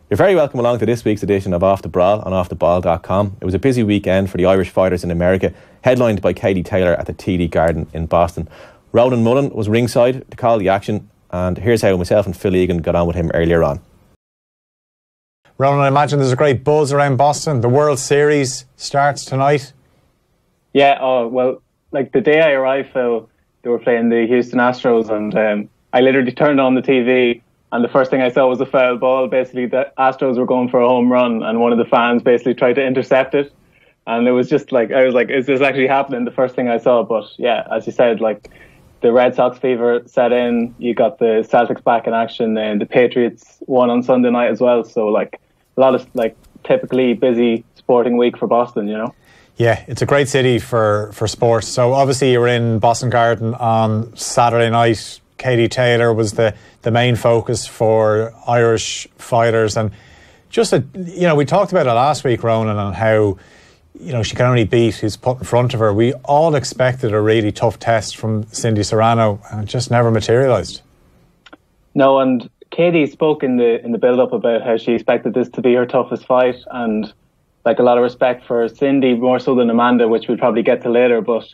You're very welcome along to this week's edition of Off The Brawl on offtheball.com. It was a busy weekend for the Irish fighters in America, headlined by Katie Taylor at the TD Garden in Boston. Ronan Mullen was ringside to call the action, and here's how myself and Phil Egan got on with him earlier on. Ronan, I imagine there's a great buzz around Boston. The World Series starts tonight. Yeah, like the day I arrived, Phil, they were playing the Houston Astros, and I literally turned on the TV, and the first thing I saw was a foul ball. Basically, the Astros were going for a home run, and one of the fans basically tried to intercept it. And it was just like, I was like, is this actually happening? The first thing I saw. But yeah, as you said, like the Red Sox fever set in. You got the Celtics back in action, and the Patriots won on Sunday night as well. So like a lot of like typically busy sporting week for Boston, you know? Yeah, it's a great city for sports. So obviously you were in Boston Garden on Saturday night. Katie Taylor was the main focus for Irish fighters, and just we talked about it last week, Ronan, and how she can only beat who's put in front of her. We all expected a really tough test from Cindy Serrano, and it just never materialised. No, and Katie spoke in the build-up about how she expected this to be her toughest fight, and like a lot of respect for Cindy, more so than Amanda, which we'll probably get to later, but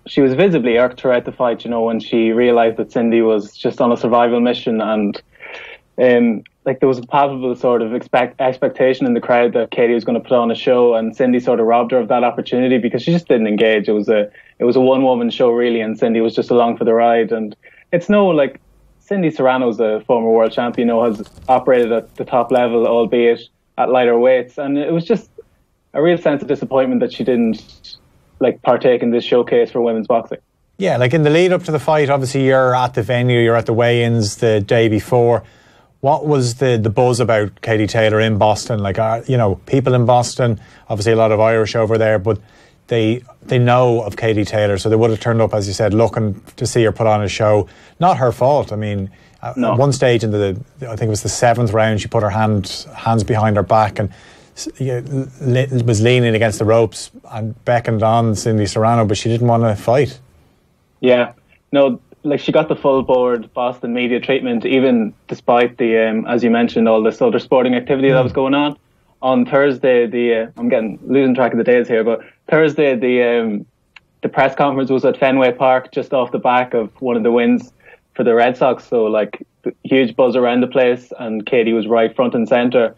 she was visibly irked throughout the fight, when she realised that Cindy was just on a survival mission, and like there was a palpable sort of expectation in the crowd that Katie was going to put on a show, and Cindy sort of robbed her of that opportunity because she just didn't engage. It was a one-woman show really, and Cindy was just along for the ride. And it's like Cindy Serrano's a former world champion, has operated at the top level, albeit at lighter weights, and it was just a real sense of disappointment that she didn't partake in this showcase for women's boxing. Yeah, like in the lead up to the fight, obviously you're at the venue, you're at the weigh-ins the day before. What was the buzz about Katie Taylor in Boston? Like, people in Boston, obviously a lot of Irish over there, but they know of Katie Taylor, so they would have turned up, as you said, looking to see her put on a show. Not her fault. I mean, no. At one stage in I think it was the 7th round, she put her hands behind her back and was leaning against the ropes and beckoned on Cindy Serrano, but she didn't want to fight. Yeah, no, she got the full board Boston media treatment, even despite the, as you mentioned, all this other sporting activity that was going on. On Thursday, I'm losing track of the days here, but Thursday the press conference was at Fenway Park, just off the back of one of the wins for the Red Sox. So huge buzz around the place, and Katie was right front and centre.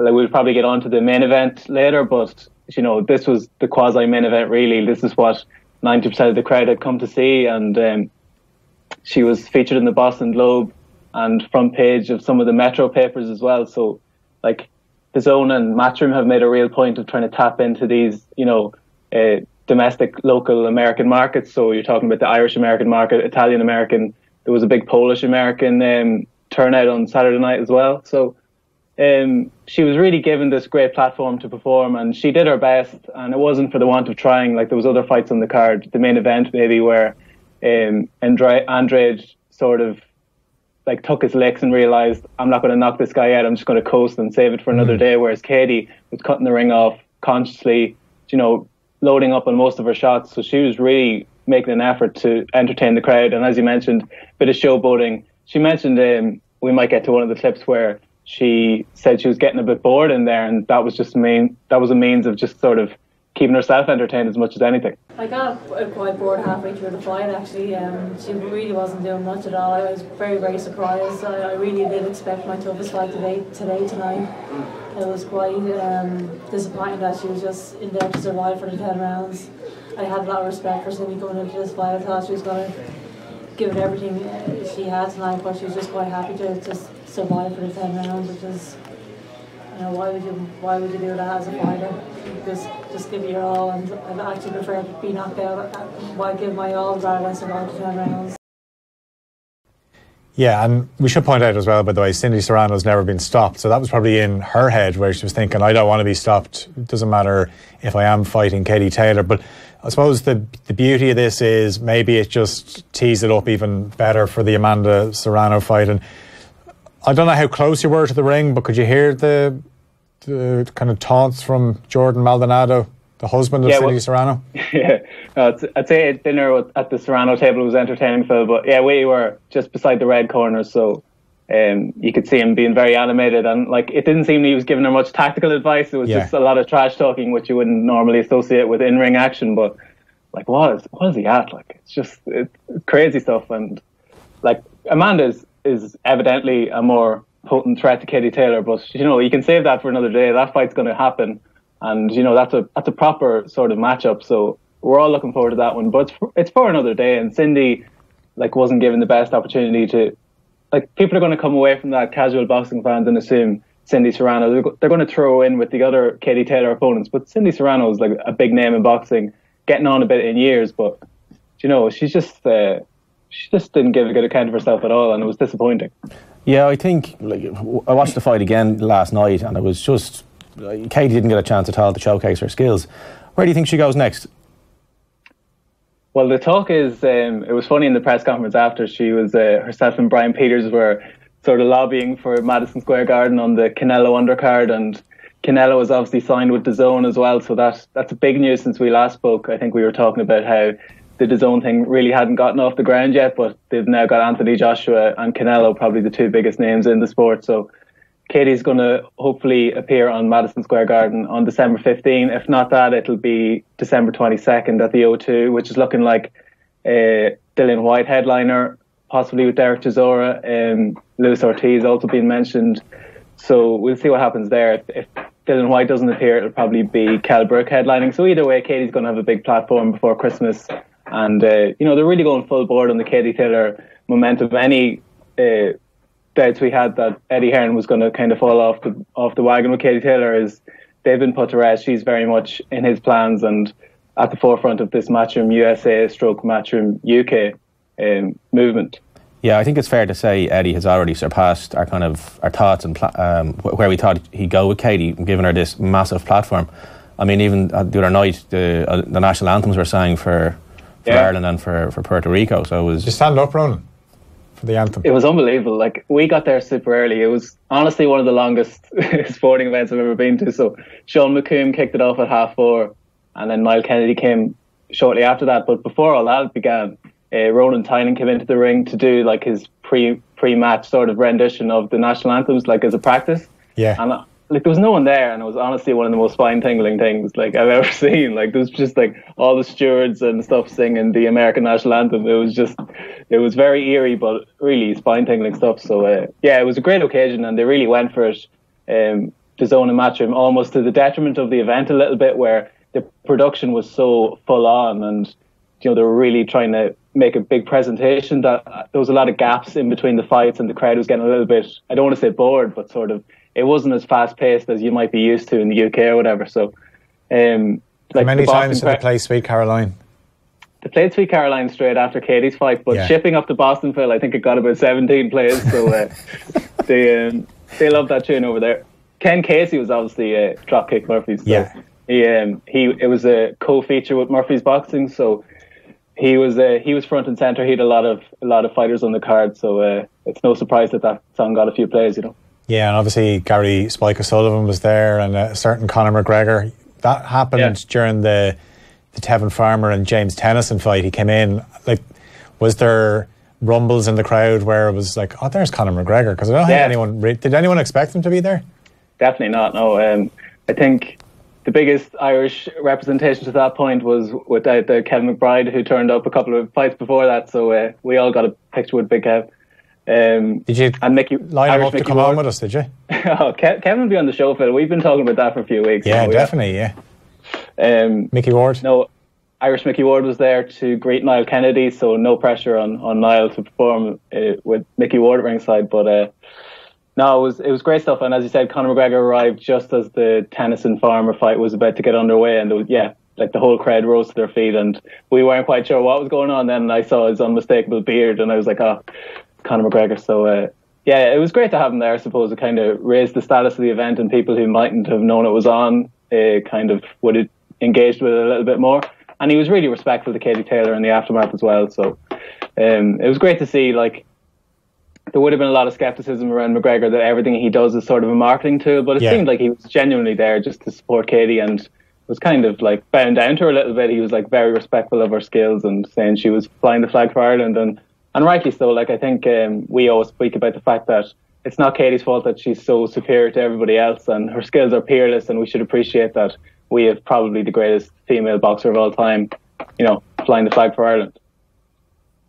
We'll probably get on to the main event later, but this was the quasi main event really. This is what 90% of the crowd had come to see, and she was featured in the Boston Globe and front page of some of the Metro papers as well. So the Zone and Matchroom have made a real point of trying to tap into these domestic local American markets. So you're talking about the Irish American market, Italian American. There was a big Polish American turnout on Saturday night as well. So she was really given this great platform to perform, and she did her best, and it wasn't for the want of trying. There was other fights on the card, the main event maybe, where Andrade sort of took his licks and realised, I'm not going to knock this guy out, I'm just going to coast and save it for another day, whereas Katie was cutting the ring off consciously, loading up on most of her shots. So she was really making an effort to entertain the crowd, and as you mentioned, a bit of showboating. She mentioned, we might get to one of the clips where she said she was getting a bit bored in there, and that was a means of just sort of keeping herself entertained as much as anything. I got quite bored halfway through the fight actually. She really wasn't doing much at all. I was very, very surprised. I really did expect my toughest fight tonight. It was quite disappointing that she was just in there to survive for the 10 rounds. I had a lot of respect for Cindy going into this fight. I thought she was going to give it everything she had tonight, but she was just quite happy to just survive for the 10 rounds, which is, why would you do that as a fighter? Just give it your all, and I'd actually prefer to be knocked out. Why give my all rather than survive the 10 rounds? Yeah, and we should point out as well, by the way, Cindy Serrano's never been stopped, so that was probably in her head where she was thinking, I don't want to be stopped. It doesn't matter if I am fighting Katie Taylor. But I suppose the beauty of this is maybe it just tees it up even better for the Amanda Serrano fight. And I don't know how close you were to the ring, but could you hear the kind of taunts from Jordan Maldonado, the husband of Cindy Serrano? Yeah, I'd say dinner at the Serrano table was entertaining, Phil, but yeah, we were just beside the red corner, so You could see him being very animated, and like it didn't seem he was giving her much tactical advice. It was just a lot of trash talking, which you wouldn't normally associate with in-ring action. But like, what is he at? Like, it's crazy stuff. And like, Amanda is evidently a more potent threat to Katie Taylor, but you can save that for another day. That fight's going to happen, and that's a proper sort of matchup. So we're all looking forward to that one. But it's for another day, and Cindy wasn't given the best opportunity to. Like, people are going to come away from that, casual boxing fans, and assume Cindy Serrano, they're going to throw in with the other Katie Taylor opponents. But Cindy Serrano is like a big name in boxing, getting on a bit in years. But, she just didn't give a good account of herself at all, and it was disappointing. Yeah, I think, I watched the fight again last night, and it was just, Katie didn't get a chance at all to showcase her skills. Where do you think she goes next? Well, the talk is, it was funny in the press conference after, she was, herself and Brian Peters were sort of lobbying for Madison Square Garden on the Canelo undercard, and Canelo was obviously signed with DAZN as well, so that's a big news since we last spoke. I think we were talking about how the DAZN thing really hadn't gotten off the ground yet, but they've now got Anthony Joshua and Canelo, probably the two biggest names in the sport. So Katie's going to hopefully appear on Madison Square Garden on December 15. If not that, it'll be December 22nd at the O2, which is looking like Dillian White headliner, possibly with Derek Chisora, Luis Ortiz also being mentioned. So we'll see what happens there. If Dillian White doesn't appear, it'll probably be Kell Brook headlining. So either way, Katie's going to have a big platform before Christmas. And, they're really going full board on the Katie Taylor momentum. Any doubts we had that Eddie Hearn was going to kind of fall off the wagon with Katie Taylor is they've been put to rest. She's very much in his plans and at the forefront of this Matchroom USA stroke Matchroom UK movement. Yeah, I think it's fair to say Eddie has already surpassed our thoughts and where we thought he'd go with Katie, giving her this massive platform. I mean, even the other night, the national anthems were sang for Ireland and for Puerto Rico. So it was just stand up, Ronan, for the anthem. It was unbelievable. Like, we got there super early. It was honestly one of the longest sporting events I've ever been to. So Sean McComb kicked it off at 4:30, and then Niall Kennedy came shortly after that. But before all that began, Ronan Tynan came into the ring to do like his pre-match sort of rendition of the national anthems, like as a practice. Yeah. And there was no one there, and it was honestly one of the most spine-tingling things like I've ever seen. Like, there was just like all the stewards and stuff singing the American national anthem. It was very eerie, but really spine-tingling stuff. So it was a great occasion, and they really went for it. DAZN and Matchroom, almost to the detriment of the event a little bit, where the production was so full on, and they were really trying to make a big presentation that there was a lot of gaps in between the fights, and the crowd was getting a little bit, I don't want to say bored, but sort of, it wasn't as fast paced as you might be used to in the UK or whatever. So, how many times did they play Sweet Caroline? They played Sweet Caroline straight after Katie's fight, but shipping up to Boston, Phil, I think it got about 17 plays. So they love that tune over there. Ken Casey was obviously Dropkick Murphys. So it was a co-feature with Murphy's Boxing, so he was front and center. He had a lot of fighters on the card, so it's no surprise that song got a few plays, Yeah, and obviously Gary Spike O'Sullivan was there, and a certain Conor McGregor. That happened during the Tevin Farmer and James Tennyson fight. He came in, like, was there rumbles in the crowd where it was like, oh, there's Conor McGregor? Because I don't think did anyone expect him to be there? Definitely not, no. I think the biggest Irish representation to that point was without the Kevin McBride, who turned up a couple of fights before that, so we all got a picture with Big Kev. Did you and Mickey, line him up to come on with us, did you? Kevin will be on the show, Phil. We've been talking about that for a few weeks. Yeah, definitely, Mickey Ward? No, Irish Mickey Ward was there to greet Niall Kennedy, so no pressure on Niall to perform with Mickey Ward at ringside. But no, it was great stuff. And as you said, Conor McGregor arrived just as the Tennyson Farmer fight was about to get underway, and the whole crowd rose to their feet, and we weren't quite sure what was going on. Then I saw his unmistakable beard, and I was like, oh, Conor McGregor. So it was great to have him there. I suppose it kind of raised the status of the event, and people who mightn't have known it was on kind of would have engaged with it a little bit more. And he was really respectful to Katie Taylor in the aftermath as well. So it was great to see. Like, there would have been a lot of skepticism around McGregor that everything he does is sort of a marketing tool, but it seemed like he was genuinely there just to support Katie, and was kind of like bound down to her a little bit. He was like very respectful of her skills and saying she was flying the flag for Ireland, and rightly so. Like, I think we always speak about the fact that it's not Katie's fault that she's so superior to everybody else, and her skills are peerless, and we should appreciate that we have probably the greatest female boxer of all time, flying the flag for Ireland.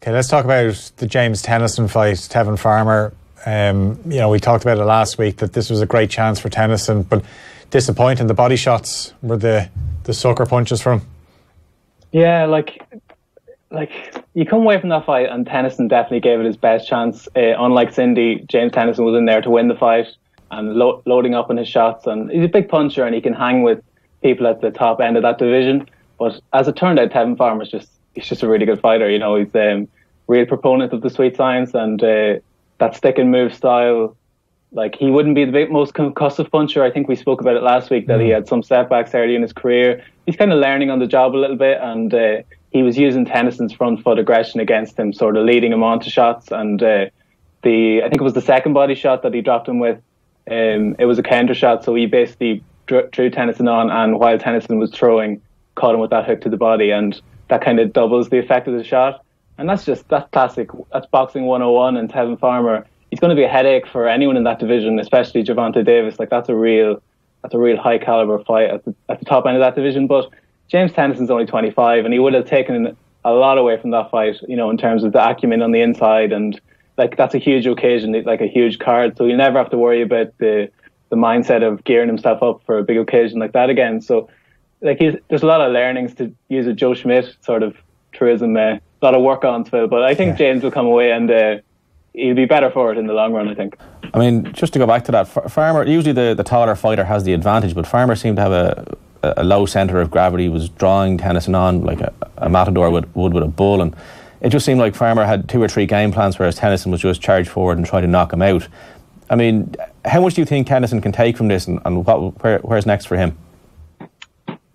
Okay, let's talk about the James Tennyson fight, Tevin Farmer. We talked about it last week that this was a great chance for Tennyson, but disappointing. The body shots were the sucker punches from him. Yeah, like you come away from that fight and Tennyson definitely gave it his best chance. Unlike Cindy, James Tennyson was in there to win the fight and loading up on his shots, and he's a big puncher and he can hang with people at the top end of that division. But as it turned out, Tevin Farmer's he's just a really good fighter. He's a real proponent of the sweet science and that stick and move style. Like, he wouldn't be the most concussive puncher. I think we spoke about it last week that he had some setbacks early in his career. He's kind of learning on the job a little bit, and he was using Tennyson's front foot aggression against him, sort of leading him on to shots. And I think it was the second body shot that he dropped him with. It was a counter shot, so he basically drew Tennyson on, and while Tennyson was throwing, caught him with that hook to the body, and that kind of doubles the effect of the shot. And that's classic. That's boxing 101, and Tevin Farmer, he's going to be a headache for anyone in that division, especially Gervonta Davis. Like, that's a real high caliber fight at the top end of that division. But James Tennyson's only 25, and he would have taken a lot away from that fight, in terms of the acumen on the inside, and like, that's a huge occasion, like a huge card. So he'll never have to worry about the mindset of gearing himself up for a big occasion like that again. So like, there's a lot of learnings, to use a Joe Schmidt sort of truism, a lot of work on Phil. But I think James will come away and he'll be better for it in the long run, I think. I mean, just to go back to that, Farmer, usually the taller fighter has the advantage, but Farmer seemed to have a low centre of gravity, was drawing Tennyson on like a matador would with a bull, and it just seemed like Farmer had 2 or 3 game plans, whereas Tennyson was just charged forward and try to knock him out. I mean, how much do you think Tennyson can take from this, and where's next for him?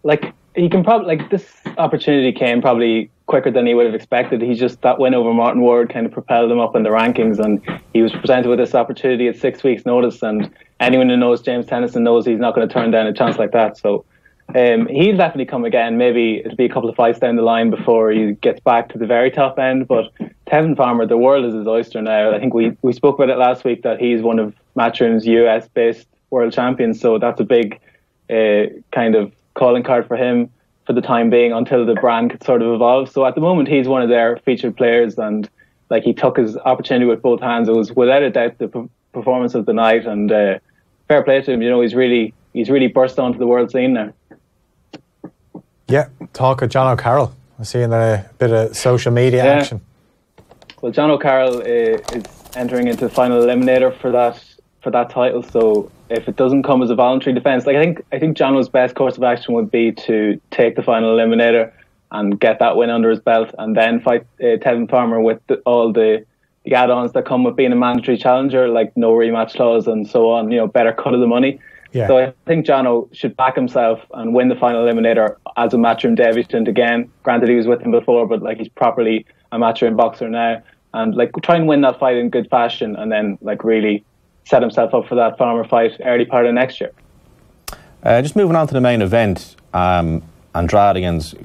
Like, he can probably, like, this opportunity came probably quicker than he would have expected. He's just, that win over Martin Ward kind of propelled him up in the rankings, and he was presented with this opportunity at 6 weeks' notice, and anyone who knows James Tennyson knows he's not going to turn down a chance like that. So he'll definitely come again. Maybe it'll be a couple of fights down the line before he gets back to the very top end. But Tevin Farmer, the world is his oyster now. I think we spoke about it last week that he's one of Matchroom's US-based world champions, so that's a big kind of calling card for him for the time being, until the brand could sort of evolve. So at the moment, he's one of their featured players, and like, he took his opportunity with both hands. It was without a doubt the performance of the night, and fair play to him. He's really burst onto the world scene now. Yeah, talk of John O'Carroll. I'm seeing a bit of social media action. Well, John O'Carroll is entering into the final eliminator for that title. So if it doesn't come as a voluntary defence, like, I think Jono's best course of action would be to take the final eliminator and get that win under his belt, and then fight Tevin Farmer with all the add-ons that come with being a mandatory challenger, like no rematch clause and so on. Better cut of the money. Yeah. So I think Jono should back himself and win the final eliminator as a Matchroom debutant again. Granted, he was with him before, but like, he's properly a Matchroom boxer now, and like, try and win that fight in good fashion, and then like really set himself up for that Farmer fight early part of next year. Just moving on to the main event, Andrade against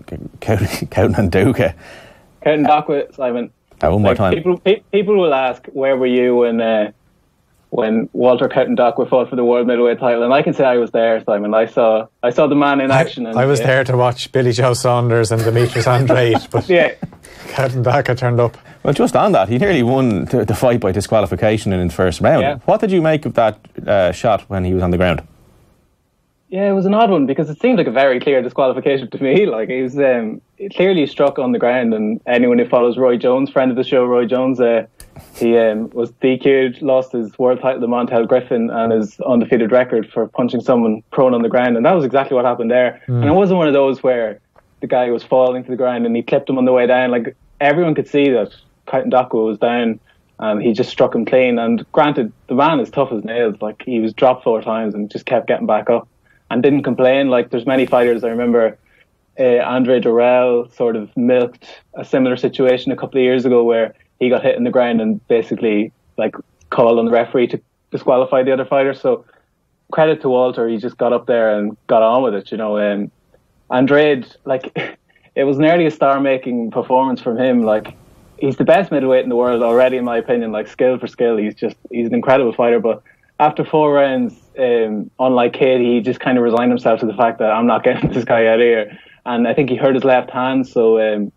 Coughton and Duca. Coughton Duca, Simon. One more time. People will ask, where were you when Walter Coughton Duca fought for the world middleweight title? And I can say I was there, Simon. I saw the man in action. I was there to watch Billy Joe Saunders and Demetrius Andrade, but Coughton Duca turned up. Well, just on that, he nearly won the fight by disqualification in the first round. Yeah. What did you make of that shot when he was on the ground? Yeah, it was an odd one, because it seemed like a very clear disqualification to me. Like, he was clearly struck on the ground, and anyone who follows Roy Jones, friend of the show, Roy Jones, he was DQ'd, lost his world title to Montel Griffin and his undefeated record for punching someone prone on the ground, and that was exactly what happened there. And it wasn't one of those where the guy was falling to the ground and he clipped him on the way down. Like, everyone could see that Coughton Duca was down, and he just struck him clean. And granted, the man is tough as nails. Like, he was dropped 4 times and just kept getting back up and didn't complain. Like, there's many fighters, I remember Andre Durrell sort of milked a similar situation a couple of years ago where he got hit in the ground and basically like called on the referee to disqualify the other fighter. So credit to Walter, he just got up there and got on with it. Andrade, like, it was nearly a star-making performance from him. Like, he's the best middleweight in the world already, in my opinion. Like, skill for skill, he's an incredible fighter. But after 4 rounds, unlike Katie, he just kind of resigned himself to the fact that I'm not getting this guy out of here. And I think he hurt his left hand, so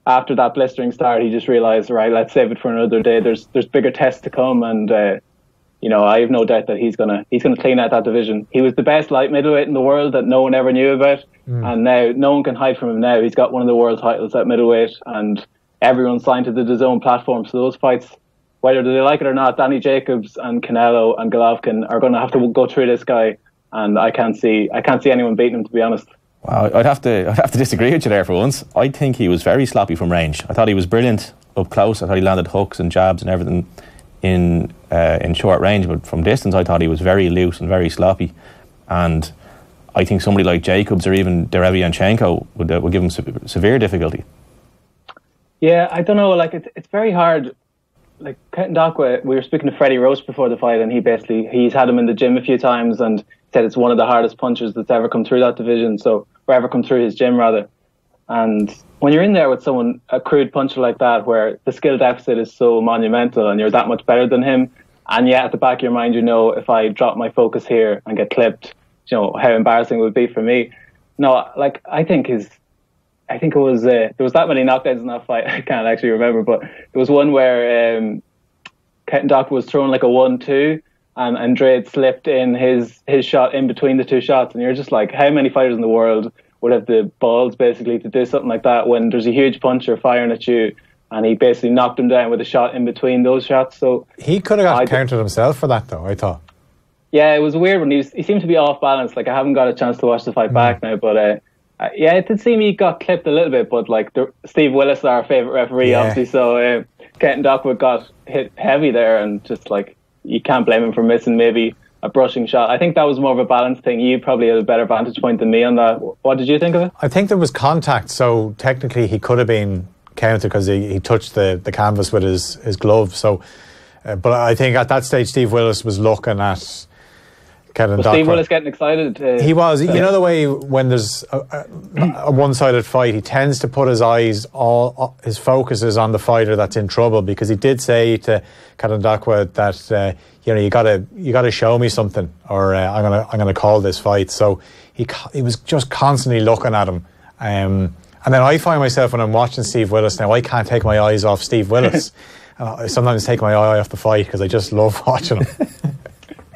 after that blistering start, he just realised, right, let's save it for another day. There's bigger tests to come, and I have no doubt that he's gonna clean out that division. He was the best light middleweight in the world that no one ever knew about, and now no one can hide from him. Now he's got one of the world titles at middleweight, and everyone's signed to the DAZN platform. So those fights, whether they like it or not, Danny Jacobs and Canelo and Golovkin are going to have to go through this guy, and I can't see anyone beating him, to be honest. Wow, I'd have to disagree with you there for once. I think he was very sloppy from range. I thought he was brilliant up close. I thought he landed hooks and jabs and everything in short range, but from distance I thought he was very loose and very sloppy. And I think somebody like Jacobs or even Derevianchenko would give him severe difficulty. Yeah, I don't know. Like, it's very hard. Like, Ndakwa, we were speaking to Freddie Roach before the fight, and he's had him in the gym a few times and said it's one of the hardest punchers that's ever come through that division. Or ever come through his gym, rather. And when you're in there with someone, a crude puncher like that, where the skill deficit is so monumental and you're that much better than him, and yet at the back of your mind, if I drop my focus here and get clipped, how embarrassing it would be for me. No, like, I think it was, there was that many knockdowns in that fight, I can't actually remember, but there was one where Ndakwa was throwing like a 1-2, and Andrade slipped in his shot in between the two shots, and you're just like, how many fighters in the world would have the balls basically to do something like that when there's a huge puncher firing at you, and he basically knocked him down with a shot in between those shots? So he could have got counted himself for that, though, I thought. Yeah, it was weird when he seemed to be off balance. Like, I haven't got a chance to watch the fight back now, but it did seem he got clipped a little bit, but like Steve Willis, our favourite referee, obviously, so Kenton Dockwood got hit heavy there, and just like, you can't blame him for missing maybe a brushing shot. I think that was more of a balance thing. You probably had a better vantage point than me on that. What did you think of it? I think there was contact, so technically he could have been counted because he touched the canvas with his glove. So, but I think at that stage Steve Willis was looking at Kenton Dockwood. Steve Willis getting excited. He was. You know the way when there's a one-sided fight, he tends to put his eyes, all his focus is on the fighter that's in trouble, because he did say to Kenton Dockwood that you gotta show me something, or I'm gonna call this fight. So he was just constantly looking at him. And then I find myself, when I'm watching Steve Willis now, I can't take my eyes off Steve Willis. I sometimes take my eye off the fight because I just love watching him.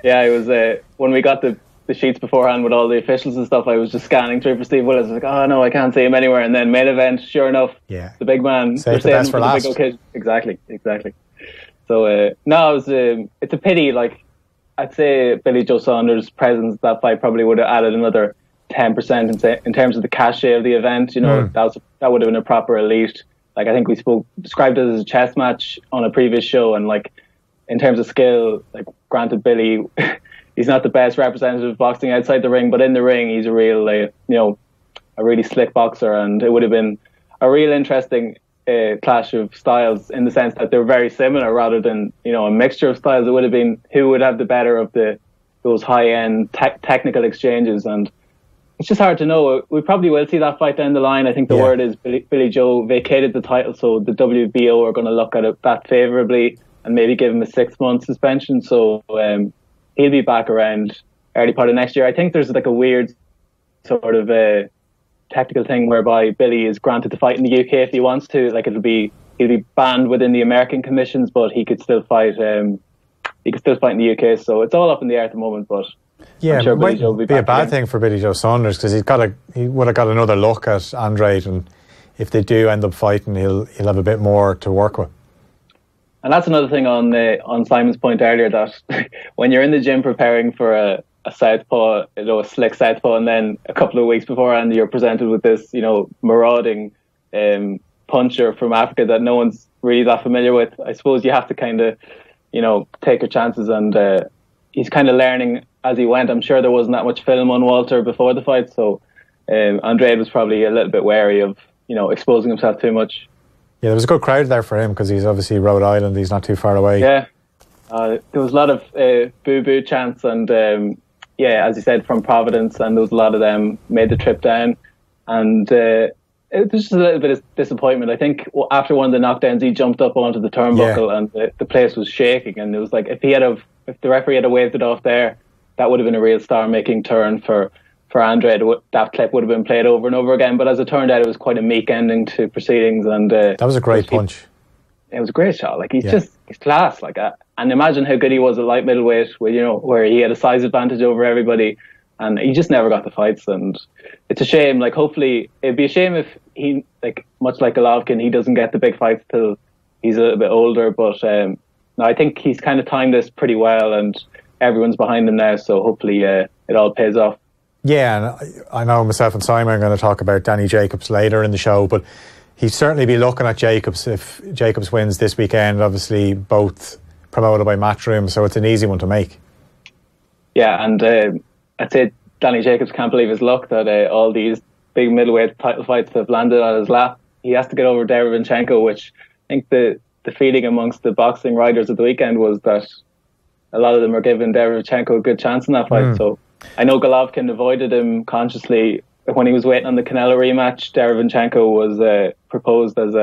Yeah, it was when we got the sheets beforehand with all the officials and stuff, I was just scanning through for Steve Willis. I was like, oh no, I can't see him anywhere. And then main event, sure enough, the big man. Save the best for last. Big occasion. Exactly. So no, it's a pity. Like, I'd say Billy Joe Saunders' presence at that fight probably would have added another 10% in terms of the cachet of the event. That would have been a proper elite. Like, I think we described it as a chess match on a previous show, and like, in terms of skill, like, granted, Billy, he's not the best representative of boxing outside the ring, but in the ring, he's a real, a really slick boxer, and it would have been a real interesting clash of styles, in the sense that they're very similar rather than, a mixture of styles. It would have been who would have the better of those high-end technical exchanges, and it's just hard to know. We probably will see that fight down the line. I think the word is Billy Joe vacated the title, so the WBO are going to look at it that favourably and maybe give him a 6-month suspension. So he'll be back around early part of next year. I think there's like a weird sort of technical thing whereby Billy is granted to fight in the UK if he wants to. Like, he'll be banned within the American commissions, but he could still fight. He could still fight in the UK. So it's all up in the air at the moment. But yeah, I'm sure it might will be a bad thing for Billy Joe Saunders, because he would have got another look at Andrade, and if they do end up fighting, he'll have a bit more to work with. And that's another thing on Simon's point earlier, that when you're in the gym preparing for a southpaw, a slick southpaw, and then a couple of weeks beforehand you're presented with this, marauding puncher from Africa that no one's really that familiar with, I suppose you have to kind of, take your chances. And he's kind of learning as he went. I'm sure there wasn't that much film on Walter before the fight, so Andrade was probably a little bit wary of, exposing himself too much. Yeah, there was a good crowd there for him, because he's obviously Rhode Island. He's not too far away. Yeah, there was a lot of boo-boo chants, and as you said, from Providence, and there was a lot of them made the trip down. And It was just a little bit of disappointment. I think after one of the knockdowns, he jumped up onto the turnbuckle and the place was shaking. And it was like if the referee had waved it off there, that would have been a real star-making turn for Andrade. That clip would have been played over and over again. But as it turned out, it was quite a meek ending to proceedings. And that was a great punch. It was a great shot. Like he's class. Like and imagine how good he was at light middleweight, where he had a size advantage over everybody. And he just never got the fights, and it's a shame. Like, hopefully, it'd be a shame if he, like, much like Golovkin, he doesn't get the big fights till he's a little bit older. But no, I think he's kind of timed this pretty well, and everyone's behind him now. So hopefully, it all pays off. Yeah, and I know myself and Simon are going to talk about Danny Jacobs later in the show, but he'd certainly be looking at Jacobs if Jacobs wins this weekend. Obviously, both promoted by Matchroom, so it's an easy one to make. Yeah, and I'd say Danny Jacobs can't believe his luck that all these big middleweight title fights have landed on his lap. He has to get over Derevyanchenko, which I think the feeling amongst the boxing writers of the weekend was that a lot of them are giving Derevyanchenko a good chance in that fight. So I know Golovkin avoided him consciously when he was waiting on the Canelo rematch. Derevyanchenko was proposed as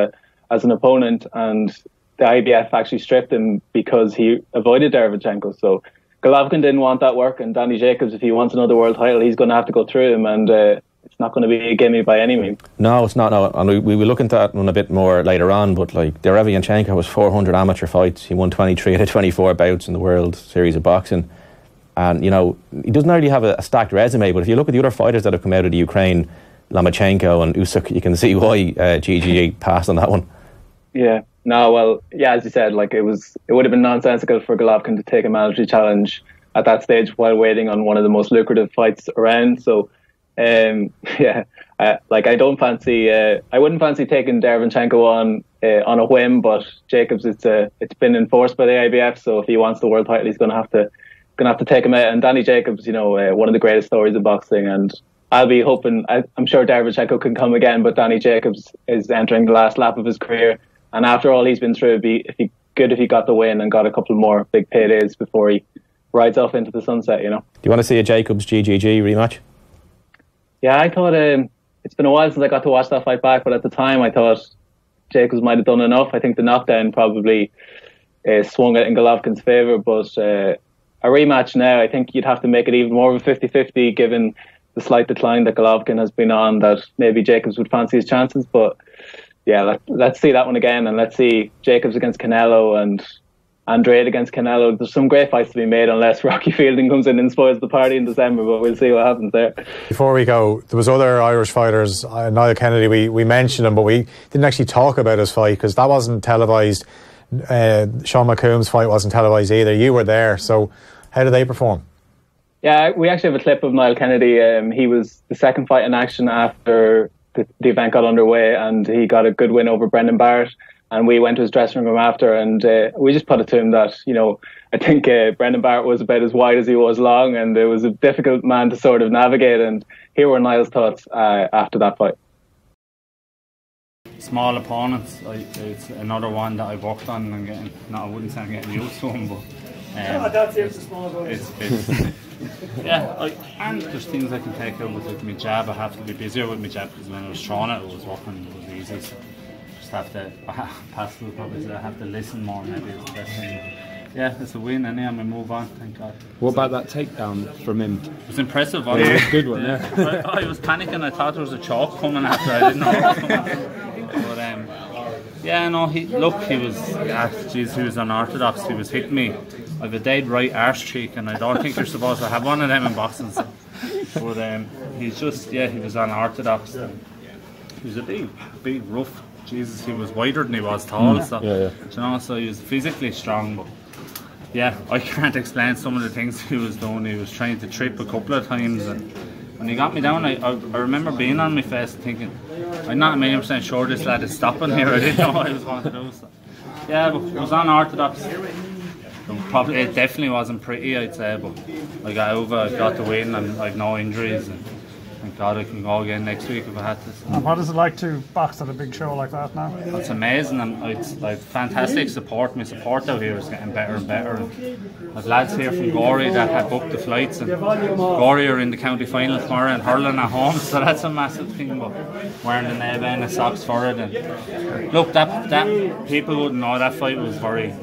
an opponent, and the IBF actually stripped him because he avoided Derevyanchenko. So Golovkin didn't want that work, and Danny Jacobs, if he wants another world title, he's going to have to go through him, and it's not going to be a gimme by any means. No, it's not. No, and we will look into that one a bit more later on. But like Derevyanchenko has 400 amateur fights. He won 23 out of 24 bouts in the World Series of Boxing, and he doesn't really have a stacked resume. But if you look at the other fighters that have come out of the Ukraine, Lomachenko and Usyk, you can see why GGG passed on that one. Yeah. No, well, yeah, as you said, like it would have been nonsensical for Golovkin to take a mandatory challenge at that stage while waiting on one of the most lucrative fights around. So, I wouldn't fancy taking Derevyanchenko on a whim, but Jacobs, it's been enforced by the IBF. So if he wants the world title, he's going to have to take him out. And Danny Jacobs, one of the greatest stories of boxing, and I'll be hoping. I'm sure Derevyanchenko can come again, but Danny Jacobs is entering the last lap of his career. And after all he's been through, it'd be good if he got the win and got a couple more big paydays before he rides off into the sunset, Do you want to see a Jacobs GGG rematch? Yeah, I thought it's been a while since I got to watch that fight back, but at the time I thought Jacobs might have done enough. I think the knockdown probably swung it in Golovkin's favour, but a rematch now, I think you'd have to make it even more of a 50-50 given the slight decline that Golovkin has been on, that maybe Jacobs would fancy his chances, but yeah, let's see that one again, and let's see Jacobs against Canelo and Andrade against Canelo. There's some great fights to be made unless Rocky Fielding comes in and spoils the party in December, but we'll see what happens there. Before we go, there was other Irish fighters. Niall Kennedy, we mentioned him, but we didn't actually talk about his fight because that wasn't televised. Sean McComb's fight wasn't televised either. You were there, so how did they perform? Yeah, we actually have a clip of Niall Kennedy. He was the second fight in action after the event got underway, and he got a good win over Brendan Barrett, and we went to his dressing room after, and we just put it to him that I think Brendan Barrett was about as wide as he was long, and it was a difficult man to sort of navigate, and here were Niall's thoughts after that fight. Small opponents, it's another one that I worked on and I wouldn't say I'm getting used to him, but that's it, small opponents. And there's things I can take out with my jab. I have to be busier with my jab because when I was throwing it was working, it was easy. So just have to, Pascal probably said I have to listen more, maybe is the best thing. Yeah, it's a win, and we move on, thank God. What about that takedown from him? It was impressive. It was a good one, yeah. I was panicking, I thought there was a chalk coming after, I didn't know what was coming. But he was unorthodox. He was hitting me. I have a dead right arse cheek, and I don't think you're supposed to have one of them in boxing. So. But he's just, he was unorthodox. He was a big, rough. Jesus, he was wider than he was tall. So he was physically strong. But I can't explain some of the things he was doing. He was trying to trip a couple of times, and when he got me down, I remember being on my face thinking, I'm not a million % sure this lad is stopping here. I didn't know what I was going to do. So. Yeah, but it was unorthodox. It definitely wasn't pretty, I'd say, but I got over, I got the win, and I've no injuries, and thank thank God I can go again next week if I had to. And what is it like to box at a big show like that now? It's amazing, and it's like fantastic support. My support out here is getting better and better. I've lads here from Gorey that had booked the flights, and Gorey are in the county final tomorrow and hurling at home, so that's a massive thing. But wearing the neb and the socks for it, and look, that people wouldn't know that fight was very.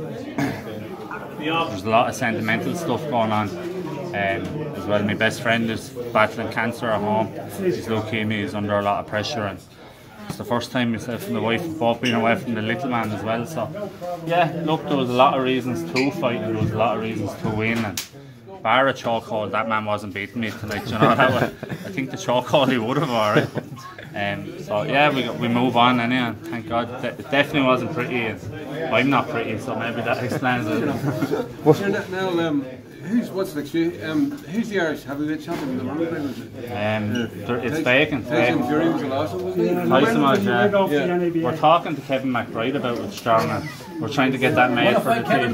There's a lot of sentimental stuff going on. As well, my best friend is battling cancer at home. He's leukemia, he's under a lot of pressure, and it's the first time myself and my wife have both been away from the little man as well. So yeah, look, there was a lot of reasons to fight and there was a lot of reasons to win, and bar a chokehold, that man wasn't beating me tonight, you know. That was, I think the chokehold he would have, alright. So yeah, we move on anyway, and thank God. It definitely wasn't pretty, and I'm not pretty, so maybe that explains it. What's next year? Who's the Irish heavyweight champion in the long time? It's vacant. Tyson Fury was the last one, wasn't he? Tyson was, We're talking to Kevin McBride about it, Strong, and we're trying to get that made for the team.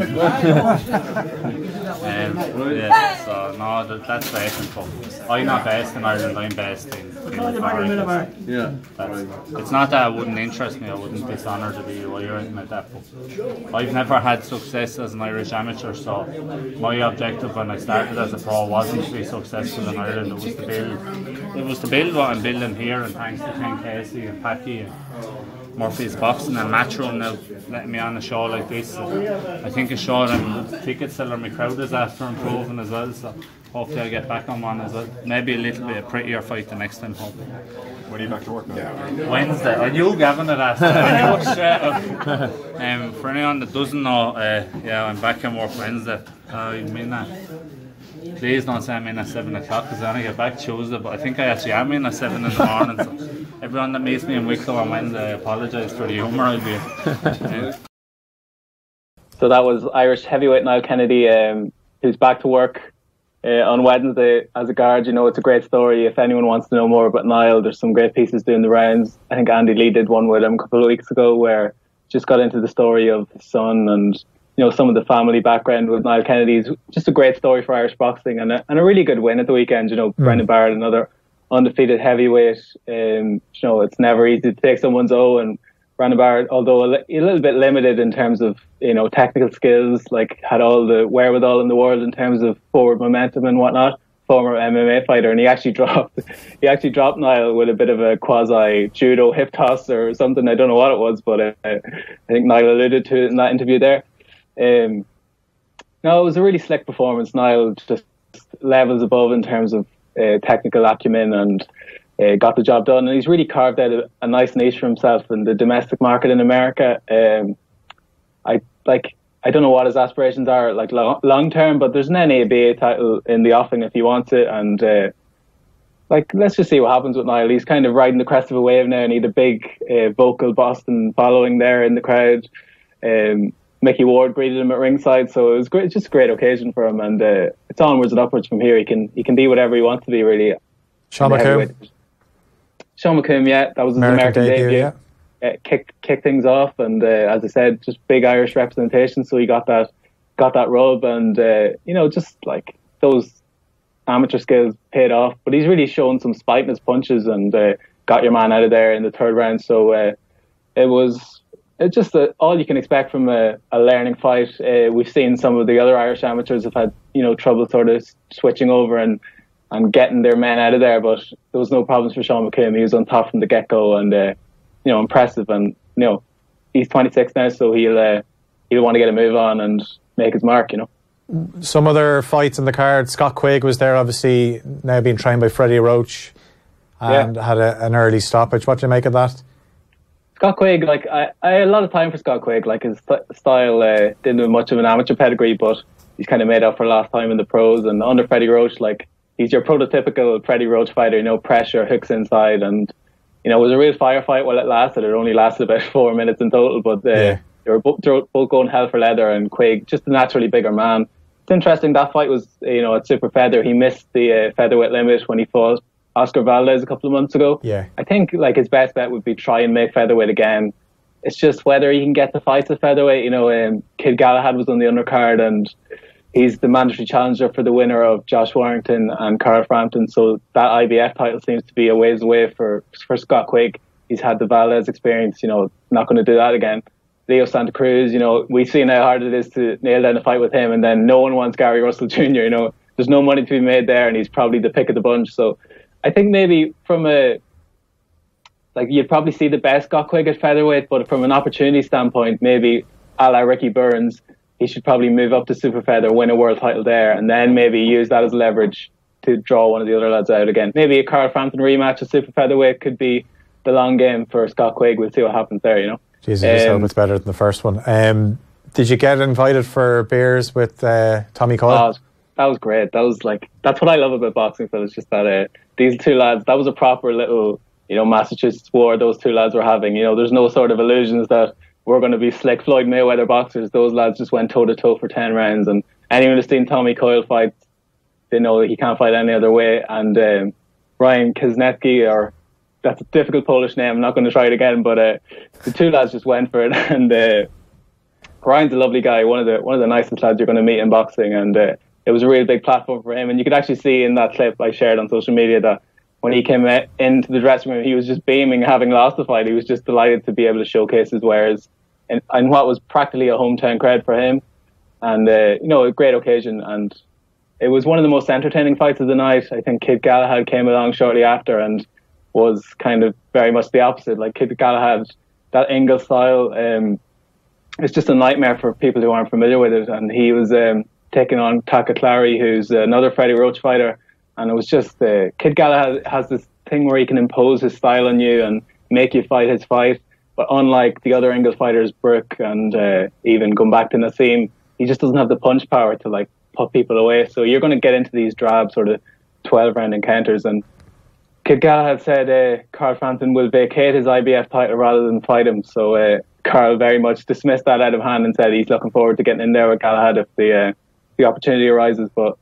So no, that's vacant. But I'm not based in Ireland, I'm based in America. Yeah. It's not that it wouldn't interest me, I wouldn't dishonour to be or anything like that, but I've never had success as an Irish amateur, so my objective when I started as a pro wasn't to be successful in Ireland. It was to build what I'm building here, and thanks to Ken Casey and Paddy and Murphy's Boxing and Matchroom now letting me on a show like this. I think a show that I'm a ticket seller my crowd is after improving as well, so hopefully I'll get back on one as well. Maybe a little bit prettier fight the next time, hopefully. When are you back to work now? Wednesday. I knew Gavin had asked. I knew straight up. For anyone that doesn't know, I'm back in work Wednesday. I mean that. Please don't say I'm in at 7 o'clock because I only get back Tuesday, but I think I actually am in at 7 in the morning. So everyone that meets me in Wicklow on Wednesday, I apologise for the humour I'll be. So that was Irish heavyweight Niall Kennedy, who's back to work on Wednesday as a guard. You know, it's a great story. If anyone wants to know more about Niall, there's some great pieces doing the rounds. I think Andy Lee did one with him a couple of weeks ago where just got into the story of his son and, you know, some of the family background with Niall Kennedy's. Just a great story for Irish boxing and a really good win at the weekend. You know, Brendan Barrett, another undefeated heavyweight. You know, it's never easy to take someone's O, and Brendan Barrett, although a little bit limited in terms of, you know, technical skills, like had all the wherewithal in the world in terms of forward momentum and whatnot. Former MMA fighter, and he actually dropped Niall with a bit of a quasi judo hip toss or something. I don't know what it was, but I think Niall alluded to it in that interview there. No, it was a really slick performance. Niall just levels above in terms of technical acumen and got the job done. And he's really carved out a nice niche for himself in the domestic market in America. I don't know what his aspirations are like long term, but there's an NABA title in the offing if he wants it. And let's just see what happens with Niall. He's kind of riding the crest of a wave now, and he had a big vocal Boston following there in the crowd. Mickey Ward greeted him at ringside, so it was great. It's just a great occasion for him, and it's onwards and upwards from here. He can be whatever he wants to be, really. Sean McComb, yeah, that was his American debut. Yeah. Kick things off, and as I said, just big Irish representation. So he got that rub, and you know, just like those amateur skills paid off. But he's really shown some spite in his punches, and got your man out of there in the third round. So it's just all you can expect from a learning fight. We've seen some of the other Irish amateurs have had, you know, trouble sort of switching over and getting their men out of there, but there was no problems for Sean McComb. He was on top from the get-go, and you know, impressive. And you know, he's 26 now, so he'll want to get a move on and make his mark, you know. Some other fights in the card. Scott Quigg was there, obviously now being trained by Freddie Roach, and had an early stoppage. What do you make of that? Scott Quigg, like I had a lot of time for Scott Quigg. Like his style didn't have much of an amateur pedigree, but he's kind of made up for last time in the pros. And under Freddie Roach, like he's your prototypical Freddie Roach fighter. You know, pressure, hooks inside, and you know, it was a real firefight while it lasted. It only lasted about 4 minutes in total, but they were both going hell for leather. And Quigg, just a naturally bigger man. It's interesting, that fight was, you know, at super feather. He missed the featherweight limit when he fought Oscar Valdez a couple of months ago. Yeah, I think like his best bet would be try and make featherweight again. It's just whether he can get the fights at featherweight. You know, Kid Galahad was on the undercard, and he's the mandatory challenger for the winner of Josh Warrington and Carl Frampton. So that IBF title seems to be a ways away for Scott Quigg. He's had the Valdez experience, not going to do that again. Leo Santa Cruz, we've seen how hard it is to nail down a fight with him, and then no one wants Gary Russell Jr., There's no money to be made there, and he's probably the pick of the bunch. So I think maybe from you'd probably see the best Scott Quigg at featherweight, but from an opportunity standpoint, maybe a la Ricky Burns, he should probably move up to super feather, win a world title there, and then maybe use that as leverage to draw one of the other lads out again. Maybe a Carl Frampton rematch at super featherweight could be the long game for Scott Quigg. We'll see what happens there, Jesus, I just hope it's better than the first one. Did you get invited for beers with Tommy Coyle? That was great. That's what I love about boxing, Phil. It's just that these two lads, that was a proper little, Massachusetts war those two lads were having. There's no sort of illusions that we're going to be slick Floyd Mayweather boxers. Those lads just went toe to toe for 10 rounds, and anyone who's seen Tommy Coyle fight, they know he can't fight any other way. And Ryan Kisnecki, or that's a difficult Polish name, I'm not going to try it again, but the two lads just went for it. And Ryan's a lovely guy, one of the nicest lads you're going to meet in boxing, and it was a really big platform for him. And you could actually see in that clip I shared on social media that when he came into the dressing room, he was just beaming, having lost the fight. He was just delighted to be able to showcase his wares and what was practically a hometown crowd for him. And, a great occasion. And it was one of the most entertaining fights of the night. I think Kid Galahad came along shortly after and was kind of very much the opposite. Like Kid Galahad, that Engel style, it's just a nightmare for people who aren't familiar with it. And he was taking on Taka Clary, who's another Freddie Roach fighter. And it was just, Kid Galahad has this thing where he can impose his style on you and make you fight his fight. But unlike the other Engel fighters, Brooke and even going back to Nassim, he just doesn't have the punch power to put people away. So you're going to get into these drab sort of 12-round encounters. And Kid Galahad said Carl Frampton will vacate his IBF title rather than fight him. So Carl very much dismissed that out of hand and said he's looking forward to getting in there with Galahad if the opportunity arises. But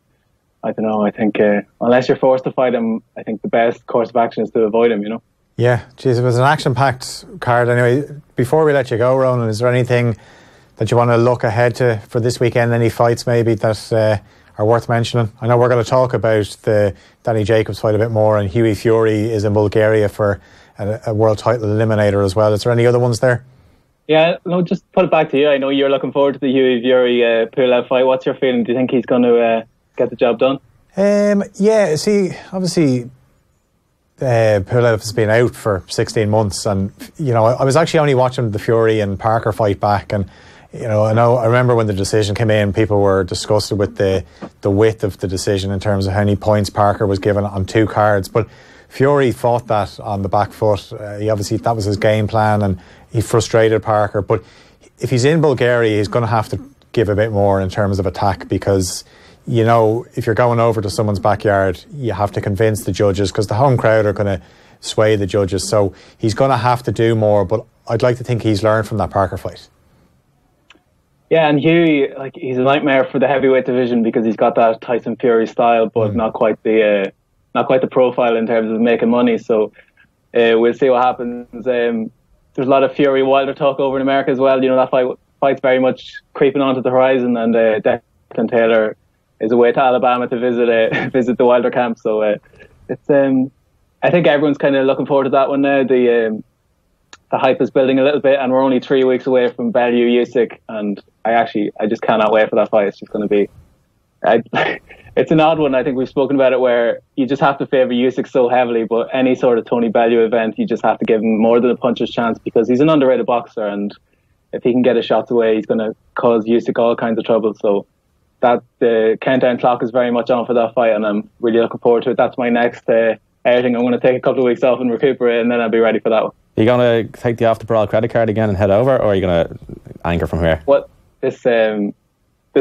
I don't know. I think unless you're forced to fight him, I think the best course of action is to avoid him, Yeah, geez, it was an action-packed card. Anyway, before we let you go, Ronan, is there anything that you want to look ahead to for this weekend? Any fights maybe that are worth mentioning? I know we're going to talk about the Danny Jacobs fight a bit more, and Hughie Fury is in Bulgaria for a world title eliminator as well. Is there any other ones there? Yeah, no, just put it back to you. I know you're looking forward to the Hughie Fury Pulev fight. What's your feeling? Do you think he's going to get the job done? Yeah, see, obviously Pulev has been out for 16 months, and I was actually only watching the Fury and Parker fight back, and I remember when the decision came in, people were disgusted with the width of the decision in terms of how many points Parker was given on two cards, but Fury fought that on the back foot. He obviously, that was his game plan, and he frustrated Parker. But if he's in Bulgaria, he's going to have to give a bit more in terms of attack, because if you're going over to someone's backyard, you have to convince the judges, because the home crowd are going to sway the judges. So he's going to have to do more, but I'd like to think he's learned from that Parker fight. Yeah, and Hughie, he's a nightmare for the heavyweight division because he's got that Tyson Fury style, but not quite the profile in terms of making money. So we'll see what happens. There's a lot of Fury Wilder talk over in America as well. That fight's very much creeping onto the horizon, and Declan Taylor is away to Alabama to visit the Wilder camp. So it's I think everyone's kind of looking forward to that one now. The hype is building a little bit, and we're only 3 weeks away from Bellew Usyk, and I just cannot wait for that fight. It's just going to be it's an odd one. I think we've spoken about it, where you just have to favour Usyk so heavily, but any sort of Tony Bellew event, you just have to give him more than a puncher's chance, because he's an underrated boxer, and if he can get his shots away, he's going to cause Usyk all kinds of trouble. So that the countdown clock is very much on for that fight, and I'm really looking forward to it. That's my next outing. I'm going to take a couple of weeks off and recuperate, and then I'll be ready for that one. Are you going to take the Off The Brawl credit card again and head over, or are you going to anchor from here? What this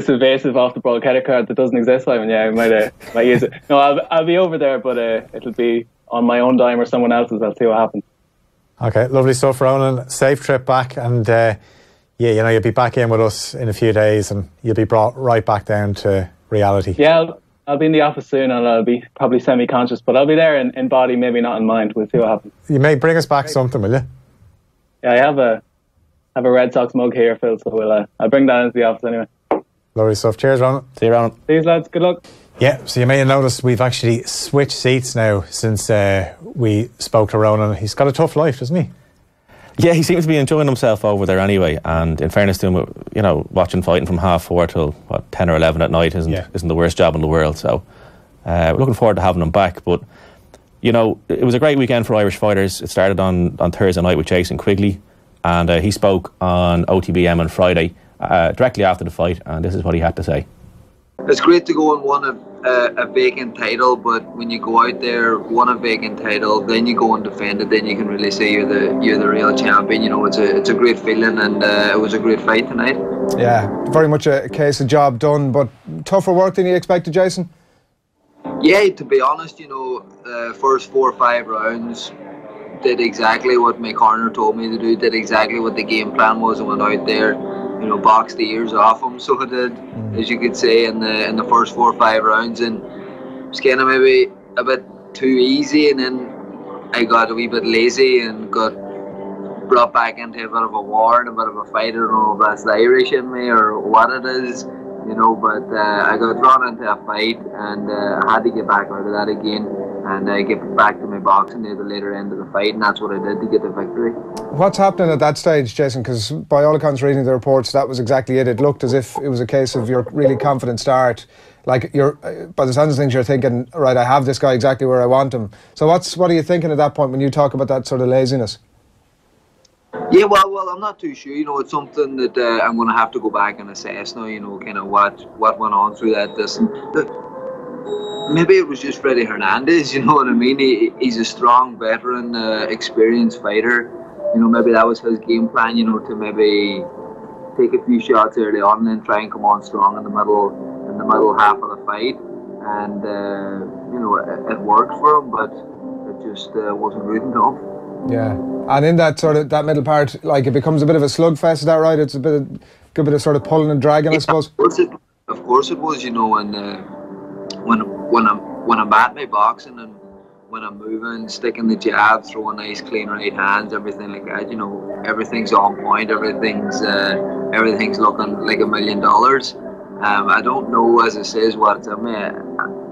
evasive Off The Brawl credit card that doesn't exist, Simon? Yeah, I might use it. No, I'll be over there, but it'll be on my own dime or someone else's. I'll see what happens. Okay, lovely stuff, Ronan. Safe trip back, and you'll be back in with us in a few days, and you'll be brought right back down to reality. Yeah, I'll be in the office soon, and I'll be probably semi-conscious, but I'll be there in body, maybe not in mind. We'll see what happens. You may bring us back something, will you? Yeah, I have a Red Sox mug here, Phil, so I'll bring that into the office anyway. Lovely stuff. Cheers, Ronan. See you, Ronan. Please, lads. Good luck. Yeah, so you may have noticed we've actually switched seats now since we spoke to Ronan. He's got a tough life, doesn't he? Yeah, he seems to be enjoying himself over there anyway. And in fairness to him, you know, watching fighting from 4:30 till 10 or 11 at night isn't the worst job in the world. So we're looking forward to having him back. But you know, it was a great weekend for Irish fighters. It started on Thursday night with Jason Quigley, and he spoke on OTBM on Friday directly after the fight, and this is what he had to say. It's great to go and win a vacant title, but when you go out there, win a vacant title, then you go and defend it, then you can really say you're the real champion. You know, it's a great feeling, and it was a great fight tonight. Yeah, very much a case of job done, but tougher work than you expected, Jason? Yeah, to be honest, you know, the first 4 or 5 rounds did exactly what my corner told me to do, did exactly what the game plan was, and went out there, you know, boxed the ears off him. So I did, as you could say, in the first 4 or 5 rounds, and it was kind of maybe a bit too easy, and then I got a wee bit lazy and got brought back into a bit of a war and a bit of a fight. I don't know if that's the Irish in me or what it is, you know, but I got drawn into a fight, and I had to get back out of that again and get back to my boxing near the later end of the fight, and that's what I did to get the victory. What's happening at that stage, Jason? Because by all accounts, reading the reports, that was exactly it. It looked as if it was a case of your really confident start. Like, you're, by the sounds of things, you're thinking, right, I have this guy exactly where I want him. So what are you thinking at that point when you talk about that sort of laziness? Yeah, well, I'm not too sure. You know, it's something that I'm going to have to go back and assess now. You know, kind of what went on through that distance. Maybe it was just Freddie Hernandez. You know what I mean? He's a strong veteran, experienced fighter. You know, maybe that was his game plan. You know, to maybe take a few shots early on and then try and come on strong in the middle half of the fight. And you know, it worked for him, but it just wasn't good enough. Yeah, and in that sort of that middle part, like, it becomes a bit of a slugfest. Is that right? It's a good bit of sort of pulling and dragging, I suppose. Of course it was. You know, and when I'm at my boxing and when I'm moving, sticking the jab, throwing nice clean right hands, everything like that. You know, everything's on point. Everything's looking like $1 million. I don't know, as it says, what's in me.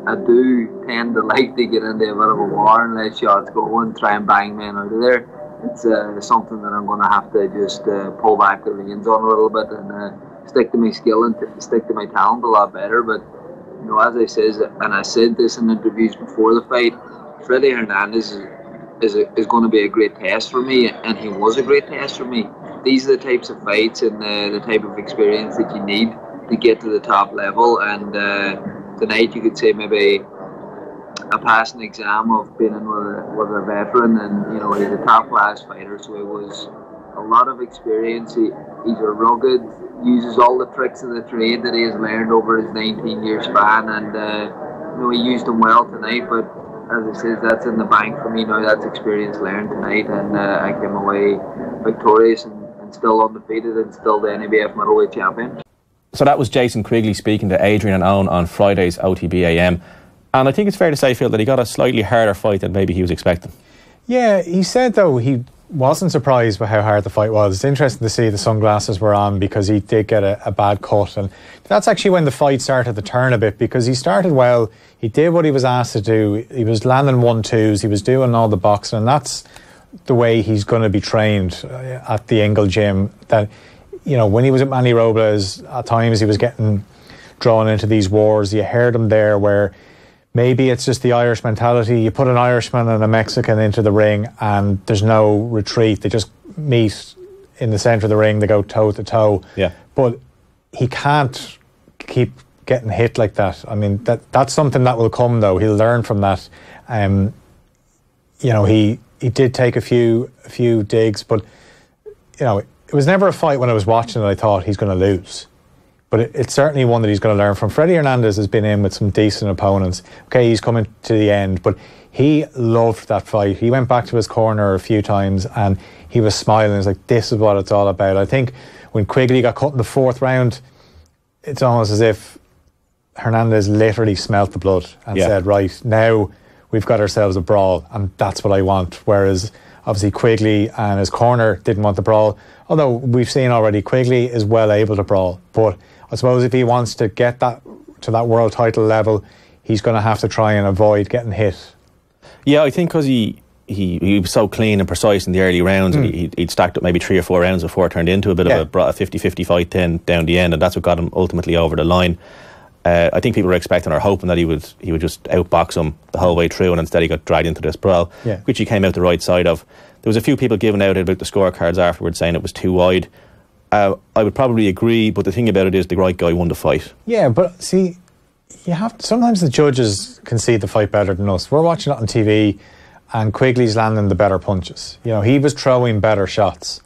I do tend to like to get into a bit of a war and let shots go and try and bang men out of there. It's something that I'm going to have to just pull back the reins on a little bit and stick to my skill and stick to my talent a lot better. But you know, as I says, and I said this in interviews before the fight, Freddie Hernandez is going to be a great test for me, and he was a great test for me. These are the types of fights and the type of experience that you need to get to the top level, and tonight you could say maybe a passing exam of being in with a veteran, and you know, he's a top class fighter, so it was a lot of experience. He's a rugged, uses all the tricks of the trade that he has learned over his 19-year span, and you know, he used them well tonight. But as I said, that's in the bank for me now. That's experience learned tonight, and I came away victorious and still undefeated and still the NABF middleweight champion. So that was Jason Quigley speaking to Adrian and Owen on Friday's OTBAM. And I think it's fair to say, Phil, that he got a slightly harder fight than maybe he was expecting. Yeah, he said, though, he wasn't surprised by how hard the fight was. It's interesting to see the sunglasses were on, because he did get a bad cut. And that's actually when the fight started to turn a bit, because he started well. He did what he was asked to do. He was landing 1-2s. He was doing all the boxing. And that's the way he's going to be trained at the Ingle gym. That, you know, when he was at Manny Robles, at times he was getting drawn into these wars. You heard him there where maybe it's just the Irish mentality. You put an Irishman and a Mexican into the ring and there's no retreat. They just meet in the centre of the ring. They go toe to toe. Yeah. But he can't keep getting hit like that. I mean, that's something that will come, though. He'll learn from that. You know, he did take a few digs, but you know, it was never a fight when I was watching it I thought he's going to lose. But it's certainly one that he's going to learn from. Freddie Hernandez has been in with some decent opponents. Okay, he's coming to the end, but he loved that fight. He went back to his corner a few times and he was smiling. He's like, this is what it's all about. I think when Quigley got cut in the 4th round, it's almost as if Hernandez literally smelt the blood and said, right, now we've got ourselves a brawl, and that's what I want. Whereas obviously Quigley and his corner didn't want the brawl. Although we've seen already Quigley is well able to brawl, but I suppose if he wants to get that to that world title level, he's going to have to try and avoid getting hit. Yeah, I think because he was so clean and precise in the early rounds, and he'd stacked up maybe 3 or 4 rounds before it turned into a bit of a 50-50 fight then down the end, and that's what got him ultimately over the line. I think people were expecting or hoping that he would just outbox him the whole way through, and instead he got dragged into this brawl, which he came out the right side of. There was a few people giving out about the scorecards afterwards, saying it was too wide. I would probably agree, but the thing about it is the right guy won the fight. Yeah, but see, sometimes the judges can see the fight better than us. We're watching it on TV, and Quigley's landing the better punches. You know, he was throwing better shots.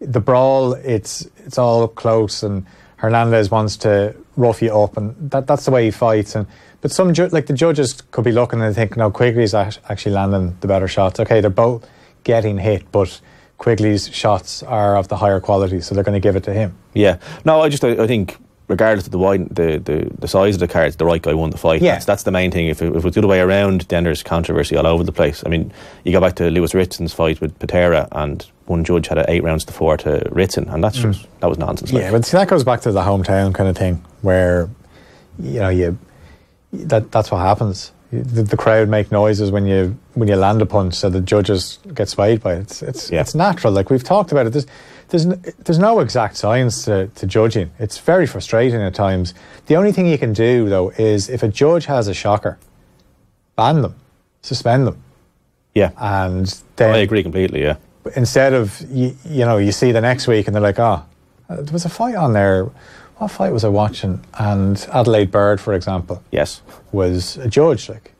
The brawl, it's all up close, and Hernandez wants to rough you up, and that's the way he fights. But some the judges could be looking and think, no, Quigley's actually landing the better shots. Okay, they're both getting hit, but Quigley's shots are of the higher quality, so they're going to give it to him. Yeah. No, I think regardless of the size of the cards, the right guy won the fight. Yeah. That's the main thing. If it was the other way around, then there's controversy all over the place. I mean, you go back to Lewis Ritson's fight with Patera, and one judge had 8 rounds to 4 to Ritson, and that was nonsense. Yeah, but see, that goes back to the hometown kind of thing, where that's what happens. The crowd make noises when you land a punch, so the judges get swayed by it. It's natural. Like we've talked about it. There's no exact science to judging. It's very frustrating at times. The only thing you can do though is if a judge has a shocker, ban them, suspend them. Yeah, and then I agree completely. Yeah, instead of you see the next week and they're like, there was a fight on there. What fight was I watching? And Adelaide Bird, for example, was a judge. Like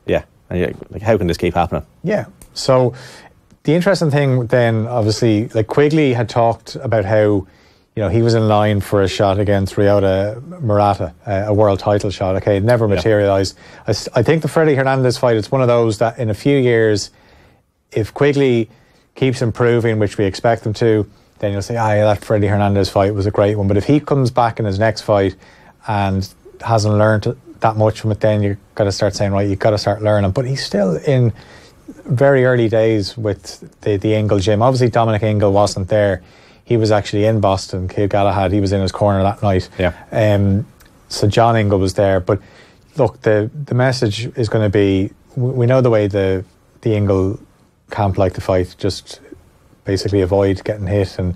how can this keep happening? Yeah. So the interesting thing then, obviously, like Quigley had talked about how he was in line for a shot against Ryota Murata, a world title shot. Okay, it never materialised. I think the Freddie Hernandez fight, it's one of those that in a few years, if Quigley keeps improving, which we expect him to, then you'll say, that Freddie Hernandez fight was a great one. But if he comes back in his next fight and hasn't learned that much from it, then you've got to start saying, right, you've got to start learning. But he's still in very early days with the Ingle gym. Obviously, Dominic Ingle wasn't there. He was actually in Boston. Keith Galahad, he was in his corner that night. Yeah. So John Ingle was there. But look, the message is going to be, we know the way the Ingle camp like to fight, just basically avoid getting hit, and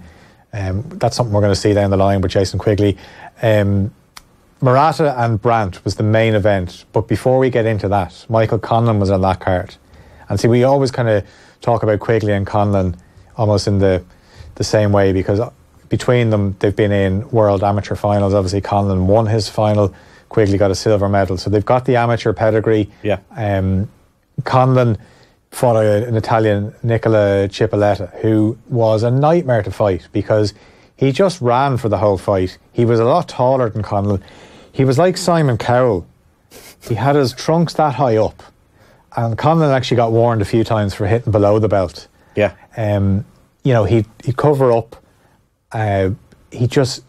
that's something we're going to see down the line with Jason Quigley. Murata and Brandt was the main event, but before we get into that, Michael Conlan was on that card. And see, we always kind of talk about Quigley and Conlan almost in the same way, because between them they've been in world amateur finals. Obviously Conlan won his final, Quigley got a silver medal, so they've got the amateur pedigree. Conlan fought an Italian, Nicola Cipolletta, who was a nightmare to fight because he just ran for the whole fight. He was a lot taller than Conlan. He was like Simon Cowell. He had his trunks that high up, and Conlan actually got warned a few times for hitting below the belt. Yeah. He'd cover up. He was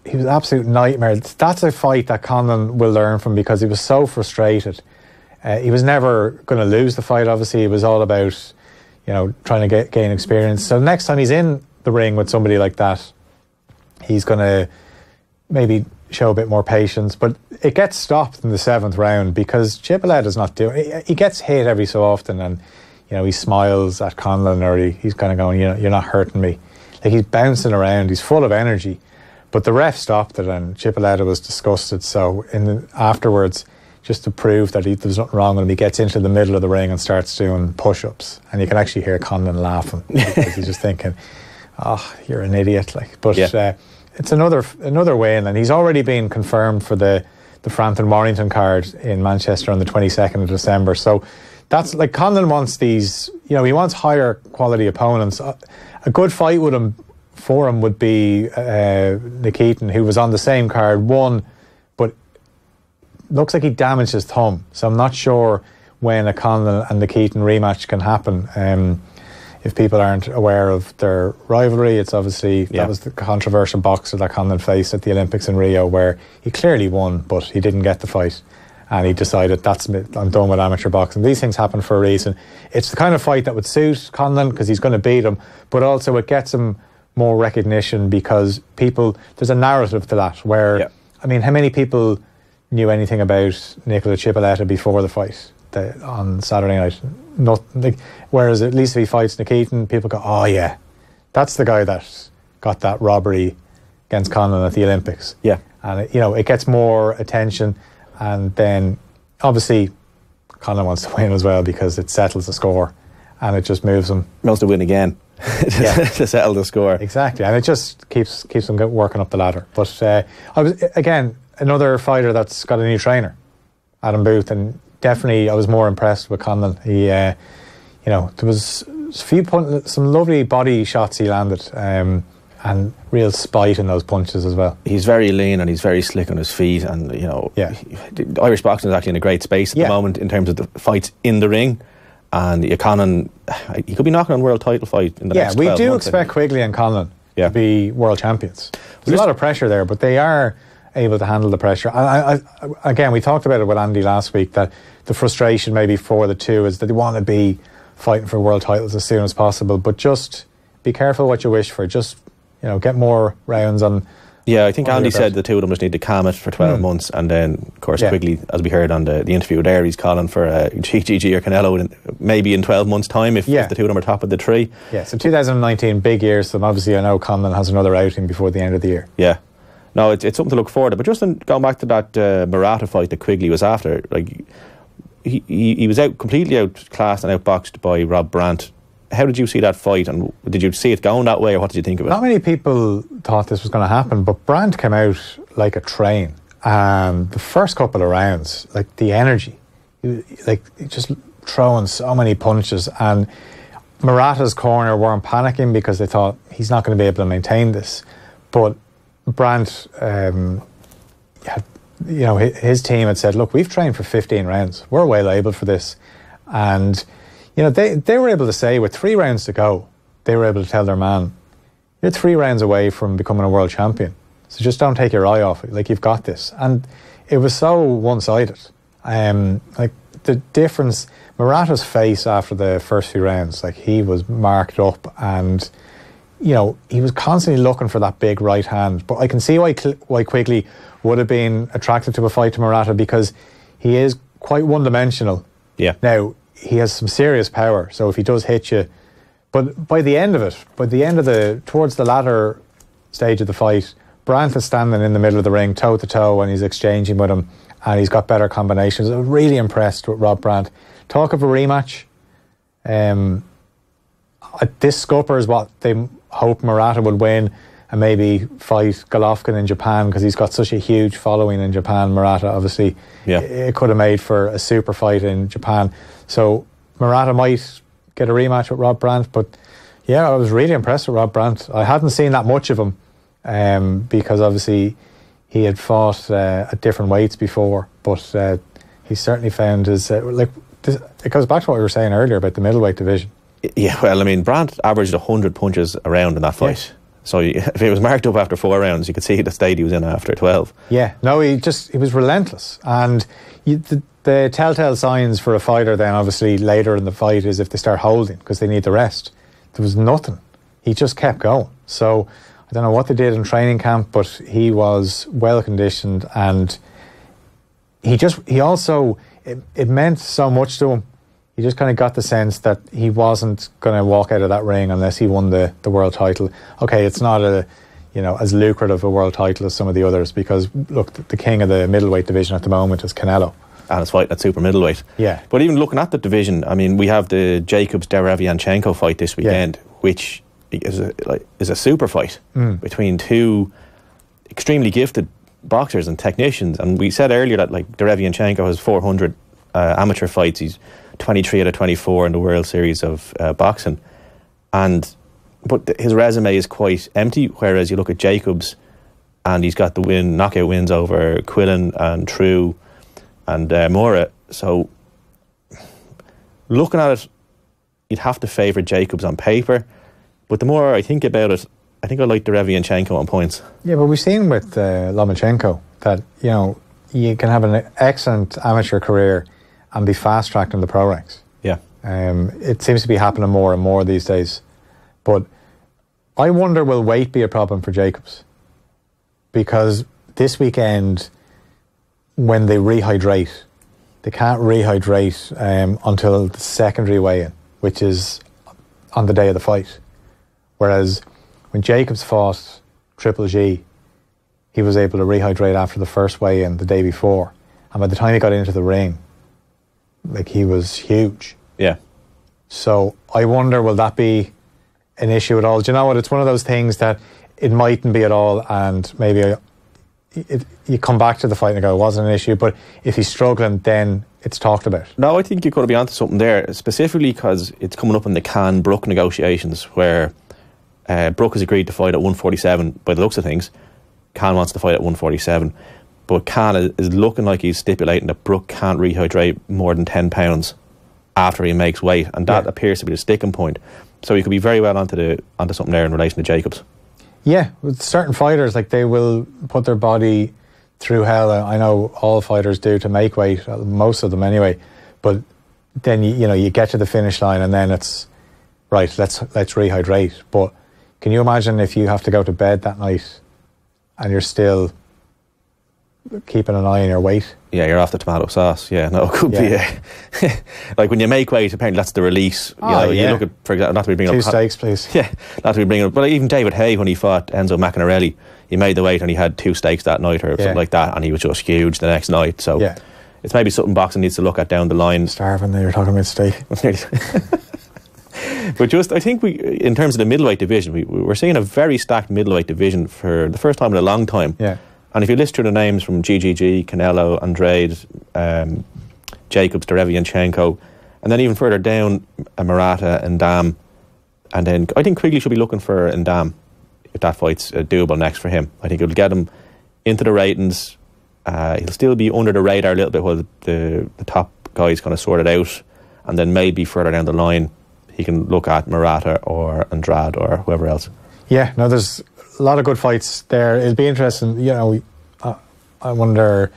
an absolute nightmare. That's a fight that Conlan will learn from, because he was so frustrated. He was never going to lose the fight, obviously. It was all about, trying to gain experience. So next time he's in the ring with somebody like that, he's going to maybe show a bit more patience. But it gets stopped in the 7th round because Chipolletta's not doing it. He gets hit every so often, and, he smiles at Conlan, or he's kind of going, you're not hurting me. Like, he's bouncing around. He's full of energy. But the ref stopped it, and Chipolletta was disgusted. So afterwards, just to prove that there's nothing wrong with him, he gets into the middle of the ring and starts doing push-ups, and you can actually hear Conlan laughing because he's just thinking, you're an idiot. But it's another win, and he's already been confirmed for the Frampton Warrington card in Manchester on the 22nd of December. So that's like, Conlan wants these, he wants higher quality opponents. A good fight for him would be Nikitin, who was on the same card, won, but looks like he damaged his thumb. So I'm not sure when a Conlan and Nikitin rematch can happen. If people aren't aware of their rivalry, it's obviously, that was the controversial boxer that Conlan faced at the Olympics in Rio, where he clearly won, but he didn't get the fight. And he decided, I'm done with amateur boxing. These things happen for a reason. It's the kind of fight that would suit Conlan because he's going to beat him, but also it gets him more recognition because there's a narrative to that, where I mean, how many people knew anything about Nicola Cipolletta before the fight on Saturday night? Nothing. Like, whereas at least if he fights Nikitin, people go, oh yeah, that's the guy that got that robbery against Conlan at the Olympics. Yeah. And it gets more attention, and then obviously Conlan wants to win as well because it settles the score and it just moves him. Wants to win again. To settle the score. Exactly, and it just keeps them working up the ladder. But I was, again, another fighter that's got a new trainer, Adam Booth, and definitely I was more impressed with Conlan. He, there was some lovely body shots he landed, and real spite in those punches as well. He's very lean and he's very slick on his feet, and Irish boxing is actually in a great space at the moment in terms of the fights in the ring. And Conlan, he could be knocking on world title fight in the next 12 months. Yeah, we do expect Quigley and Conlan to be world champions. There's a lot of pressure there, but they are able to handle the pressure. Again, we talked about it with Andy last week, that the frustration maybe for the two is that they want to be fighting for world titles as soon as possible, but just be careful what you wish for. Just, get more rounds on. Yeah, I think Andy said the two of them just need to calm it for 12 months, and then, of course, Quigley, as we heard on the interview there, he's calling for GG or Canelo maybe in 12 months' time if the two of them are top of the tree. Yeah, so 2019, big year, so obviously I know Conlan has another outing before the end of the year. Yeah. No, it's something to look forward to. But just going back to that Murata fight that Quigley was after, like he was completely outclassed and outboxed by Rob Brandt. How did you see that fight, and did you see it going that way, or what did you think of it? Not many people thought this was going to happen, but Brandt came out like a train. And the first couple of rounds, like the energy, just throwing so many punches, and Murata's corner weren't panicking because they thought he's not going to be able to maintain this. But Brandt, his team had said, look, we've trained for 15 rounds. We're well able for this. And they were able to say, with 3 rounds to go, they were able to tell their man, you're 3 rounds away from becoming a world champion. So just don't take your eye off it. Like, you've got this. And it was so one-sided. The difference, Murata's face after the first few rounds, like, he was marked up, and, he was constantly looking for that big right hand. But I can see why Quigley would have been attracted to a fight to Murata, because he is quite one-dimensional. Yeah. Now, he has some serious power, so if he does hit you, but by the end of it, towards the latter stage of the fight, Brandt is standing in the middle of the ring, toe to toe, and he's exchanging with him, and he's got better combinations. I was really impressed with Rob Brandt. Talk of a rematch. This scupper is what they hope Murata would win, and maybe fight Golovkin in Japan, because he's got such a huge following in Japan. Murata, obviously, it could have made for a super fight in Japan. So Murata might get a rematch with Rob Brandt, but I was really impressed with Rob Brandt. I hadn't seen that much of him, because obviously he had fought at different weights before, but he certainly found his it goes back to what we were saying earlier about the middleweight division. Yeah, well, I mean, Brandt averaged 100 punches a round in that fight. Yeah. So if it was marked up after 4 rounds, you could see the state he was in after 12. Yeah, no, he was relentless. And the telltale signs for a fighter then, obviously, later in the fight is if they start holding, because they need the rest. There was nothing. He just kept going. So I don't know what they did in training camp, but he was well conditioned, and he also, it meant so much to him. He just kind of got the sense that he wasn't going to walk out of that ring unless he won the world title. Okay, it's not as lucrative a world title as some of the others, because look, the king of the middleweight division at the moment is Canelo. And it's fighting at super middleweight. Yeah. But even looking at the division, I mean, we have the Jacobs-Derevianchenko fight this weekend, which is a super fight between two extremely gifted boxers and technicians. And we said earlier that Derevianchenko has 400 amateur fights. He's 23 out of 24 in the World Series of boxing, but his resume is quite empty. Whereas you look at Jacobs, and he's got the knockout wins over Quillen and True and Mora. So looking at it, you'd have to favour Jacobs on paper, but the more I think about it, I think I like Derevianchenko on points. Yeah, but we've seen with Lomachenko that you can have an excellent amateur career and be fast-tracked in the pro ranks. Yeah. It seems to be happening more and more these days. But I wonder, will weight be a problem for Jacobs? Because this weekend, when they rehydrate, they can't rehydrate until the secondary weigh-in, which is on the day of the fight. Whereas when Jacobs fought Triple G, he was able to rehydrate after the first weigh-in the day before. And by the time he got into the ring, like, he was huge. Yeah. So I wonder, will that be an issue at all? Do you know what? It's one of those things that it mightn't be at all, and maybe you come back to the fight and go, it wasn't an issue, but if he's struggling, then it's talked about. No, I think you could be onto something there, specifically because it's coming up in the Khan-Brook negotiations, where Brook has agreed to fight at 147 by the looks of things. Khan wants to fight at 147, but Khan is looking like he's stipulating that Brook can't rehydrate more than 10 pounds after he makes weight, and that appears to be the sticking point. So you could be very well onto something there in relation to Jacobs. Yeah, with certain fighters, like, they will put their body through hell. I know all fighters do to make weight, most of them anyway. But then you get to the finish line, and then it's right. Let's rehydrate. But can you imagine if you have to go to bed that night and you're still keeping an eye on your weight? Yeah, you're off the tomato sauce. Yeah, no, it could be. Like, when you make weight, apparently that's the release. You look at, for example, not to be bringing Two up steaks, please. Yeah, not to be bringing up. But even David Hay, when he fought Enzo Maccanarelli, he made the weight and he had 2 steaks that night or something like that, and he was just huge the next night. So it's maybe something boxing needs to look at down the line. Starving there, you're talking about steak. But I think in terms of the middleweight division, we're seeing a very stacked middleweight division for the first time in a long time. Yeah. And if you list through the names from GGG, Canelo, Andrade, Jacobs, Derevianchenko, and then even further down, Murata and Ndam, and then I think Quigley should be looking for Ndam if that fight's doable next for him. I think it'll get him into the ratings. He'll still be under the radar a little bit while the top guys kind of sort it out, and then maybe further down the line he can look at Murata or Andrade or whoever else. Yeah, no, there's a lot of good fights there. It'll be interesting. I wonder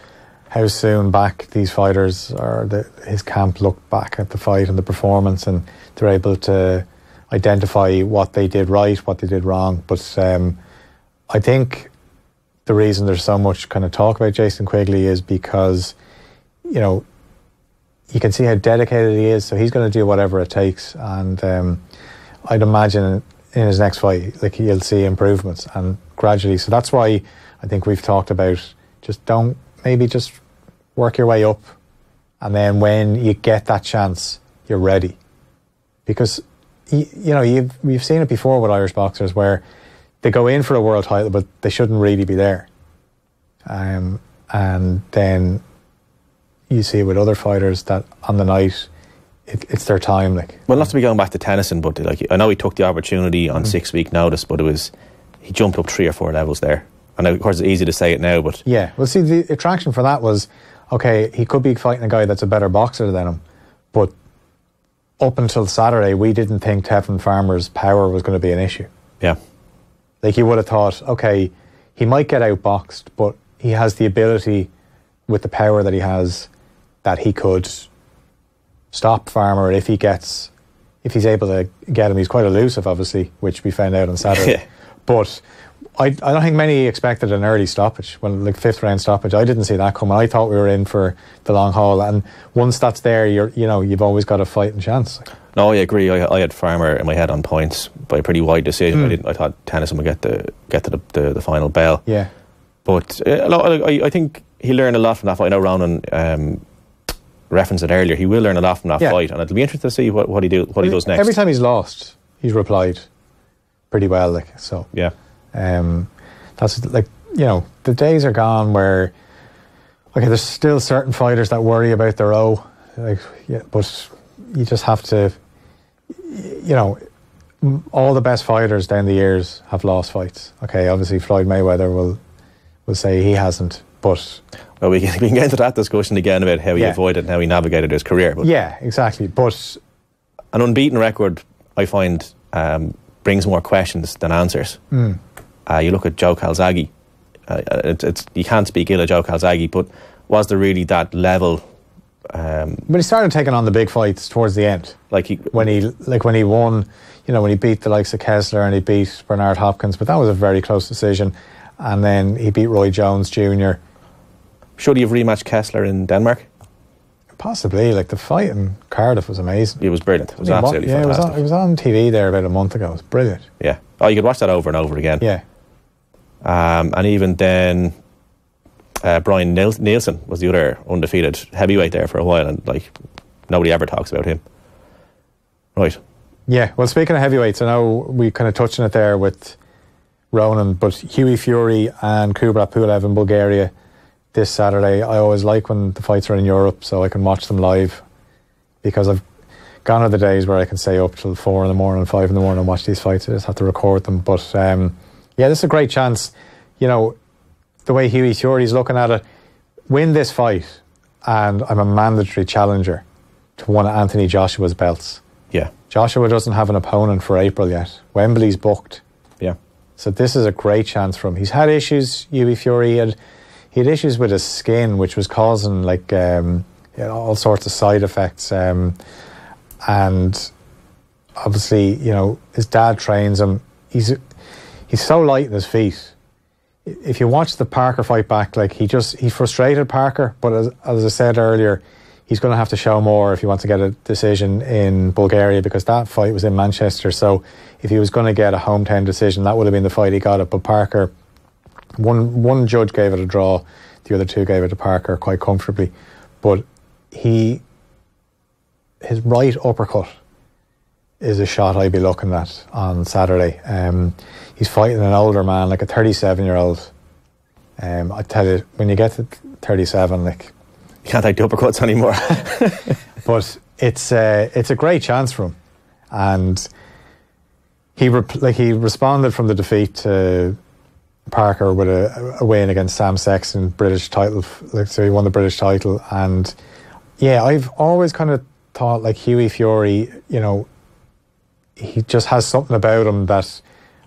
how soon back these fighters or his camp look back at the fight and the performance, and they're able to identify what they did right, what they did wrong. But I think the reason there's so much kind of talk about Jason Quigley is because, you can see how dedicated he is, so he's going to do whatever it takes. And I'd imagine in his next fight, like, you'll see improvements, and gradually. So that's why I think we've talked about just work your way up, and then when you get that chance, you're ready. Because we've seen it before with Irish boxers where they go in for a world title, but they shouldn't really be there. And then you see with other fighters that on the night, it's their time. Well, not to be going back to Tennyson, but I know he took the opportunity on 6-week notice, but he jumped up 3 or 4 levels there. And of course, it's easy to say it now, but yeah. Well, see, the attraction for that was, okay, he could be fighting a guy that's a better boxer than him, but up until Saturday, we didn't think Tevin Farmer's power was going to be an issue. Yeah, like, you would have thought, okay, he might get outboxed, but he has the ability with the power that he has that he could stop Farmer if he's able to get him. He's quite elusive, obviously, which we found out on Saturday. Yeah. But I don't think many expected an early stoppage, like 5th round stoppage. I didn't see that coming. I thought we were in for the long haul, and once that's there, you've always got a fighting chance. No, I agree. I had Farmer in my head on points by a pretty wide decision. I thought Tennyson would get to the final bell. Yeah, but I think he learned a lot from that fight. I know Ronan referenced it earlier. He will learn a lot from that fight, and it'll be interesting to see what he does next. Every time he's lost, he's replied pretty well. So yeah. That's the days are gone where, okay, there's still certain fighters that worry about their but you just have to, all the best fighters down the years have lost fights. Okay, obviously Floyd Mayweather will say he hasn't, but well, we can get into that discussion again about how he avoided and how he navigated his career. But yeah, exactly. But an unbeaten record, I find, brings more questions than answers. You look at Joe Calzaghe. You can't speak ill of Joe Calzaghe, but was there really that level? But he started taking on the big fights towards the end. When he won, when he beat the likes of Kessler and he beat Bernard Hopkins, but that was a very close decision. and then he beat Roy Jones Jr. Should he have rematched Kessler in Denmark? Possibly. Like, the fight in Cardiff was amazing. It was brilliant. It was absolutely fantastic. It was on TV there about a month ago. It was brilliant. Yeah. Oh, you could watch that over and over again. Yeah. And even then, Brian Nielsen was the other undefeated heavyweight there for a while, and like nobody ever talks about him. Right. Yeah. Well, speaking of heavyweights, I know we kind of touched on it there with Ronan, but Hughie Fury and Kubrat Pulev in Bulgaria this Saturday. I always like when the fights are in Europe, so I can watch them live, because I've gone are the days where I can stay up till 4 in the morning, 5 in the morning and watch these fights. I just have to record them. But yeah, this is a great chance. You know, the way Hughie Fury's looking at it, win this fight and I'm a mandatory challenger to one of Anthony Joshua's belts. Yeah. Joshua doesn't have an opponent for April yet. Wembley's booked. Yeah. So this is a great chance for him. He's had issues, Hughie Fury. He had issues with his skin, which was causing like all sorts of side effects. And obviously, you know, his dad trains him. He's so light in his feet. If you watch the Parker fight back, like he frustrated Parker, but as I said earlier, he's going to have to show more if he wants to get a decision in Bulgaria, because that fight was in Manchester. So if he was going to get a hometown decision, that would have been the fight he got it. But Parker, one judge gave it a draw, the other two gave it to Parker quite comfortably. But his right uppercut is a shot I'd be looking at on Saturday. He's fighting an older man, like a 37-year-old. I tell you, when you get to 37, like, you can't take the uppercuts anymore. But it's a great chance for him, and he responded from the defeat to Parker with a win against Sam Sexton, British title. So he won the British title, and yeah, I've always kind of thought like Hughie Fury, you know, he just has something about him that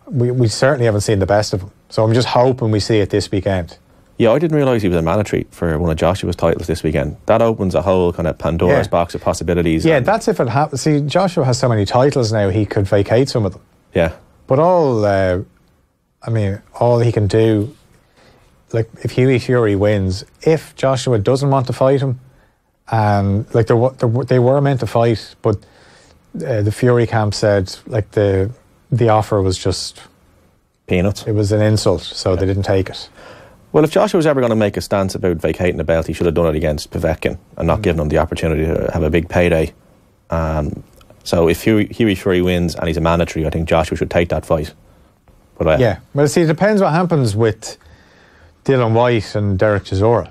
we certainly haven't seen the best of him. So I'm just hoping we see it this weekend. Yeah, I didn't realise he was a mandatory for one of Joshua's titles this weekend. That opens a whole kind of Pandora's box of possibilities. Yeah, that's if it happens. See, Joshua has so many titles now, he could vacate some of them. Yeah. But all he can do, like if Hughie Fury wins, if Joshua doesn't want to fight him, and like they were meant to fight, but the Fury camp said like the offer was just peanuts. It was an insult, so they didn't take it. Well, if Joshua was ever going to make a stance about vacating the belt, he should have done it against Povetkin and not given him the opportunity to have a big payday. So if Hughie Fury wins and he's a mandatory, I think Joshua should take that fight. But yeah, well, see, it depends what happens with Dylan White and Derek Chisora.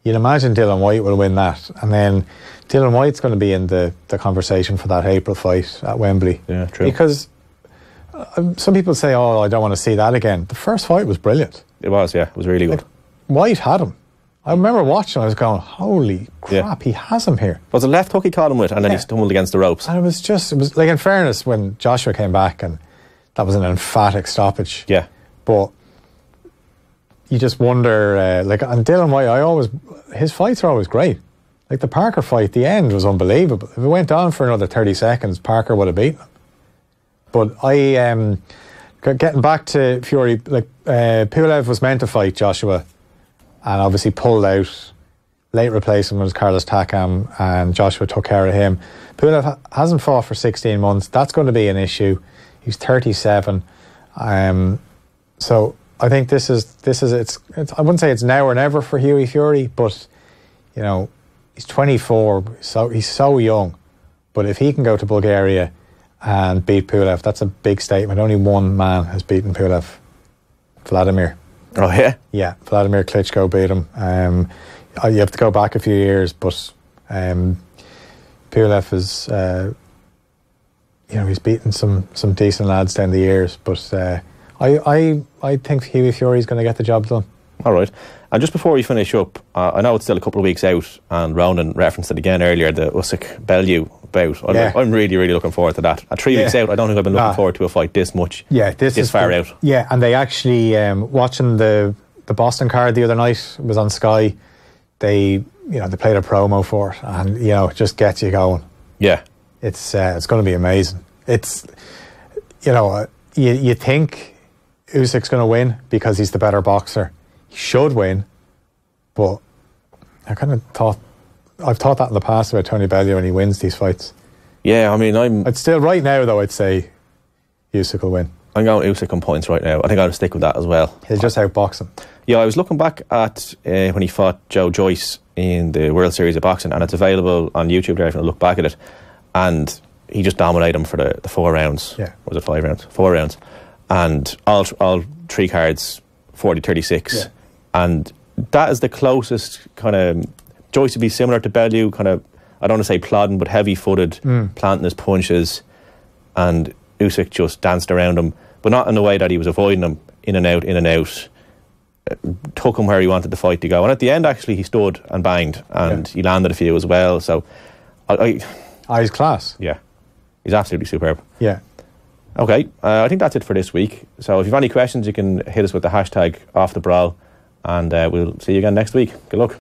You'd imagine Dylan White will win that, and then Dylan White's going to be in the conversation for that April fight at Wembley. Yeah, true. Because some people say, oh, I don't want to see that again. The first fight was brilliant. It was, yeah. It was really good. Like, White had him. I remember watching, I was going, holy crap, he has him here. Was it left hook he caught him with, and then he stumbled against the ropes? And it was like, in fairness, when Joshua came back, and that was an emphatic stoppage. Yeah. But you just wonder, and Dylan White, his fights are always great. Like the Parker fight, the end was unbelievable. If it went on for another 30 seconds, Parker would have beaten him. But getting back to Fury, Pulev was meant to fight Joshua and obviously pulled out. Late replacement was Carlos Takam, and Joshua took care of him. Pulev hasn't fought for 16 months. That's going to be an issue. He's 37. So I think this is I wouldn't say it's now or never for Hughie Fury, but you know, he's 24, so he's so young. But if he can go to Bulgaria and beat Pulev, that's a big statement. Only one man has beaten Pulev, Vladimir. Oh yeah? Yeah, Vladimir Klitschko beat him. You have to go back a few years, but Pulev is, he's beaten some decent lads down the years. But I think Hughie Fury is going to get the job done. All right. And just before we finish up, I know it's still a couple of weeks out, and Ronan referenced it again earlier, the Usyk Bellew bout. I'm really, really looking forward to that. At 3 weeks out, I don't think I've been looking forward to a fight this much. Yeah, this far out. Yeah, and they actually, watching the Boston card the other night, it was on Sky. They played a promo for it, and it just gets you going. Yeah, it's going to be amazing. It's you think Usyk's going to win because he's the better boxer. He should win, but I've thought that in the past about Tony Bellew when he wins these fights. Yeah, I mean, I'd still, right now though, I'd say Usyk will win. I'm going Usyk on points right now. I think I'll stick with that as well. He'll just outbox him. Yeah, I was looking back at when he fought Joe Joyce in the World Series of Boxing, and it's available on YouTube there if you want to look back at it. And he just dominated him for the 4 rounds. Yeah. Was it 5 rounds? 4 rounds. And all 3 cards, 40-36. Yeah. And that is the closest kind of... Joyce would be similar to Bellew, kind of, I don't want to say plodding, but heavy-footed, planting his punches. And Usyk just danced around him, but not in the way that he was avoiding him, in and out. Took him where he wanted the fight to go. And at the end, actually, he stood and banged, and he landed a few as well. So, he's class. Yeah. He's absolutely superb. Yeah. Okay, I think that's it for this week. So if you've any questions, you can hit us with the hashtag Off The Brawl, and we'll see you again next week. Good luck.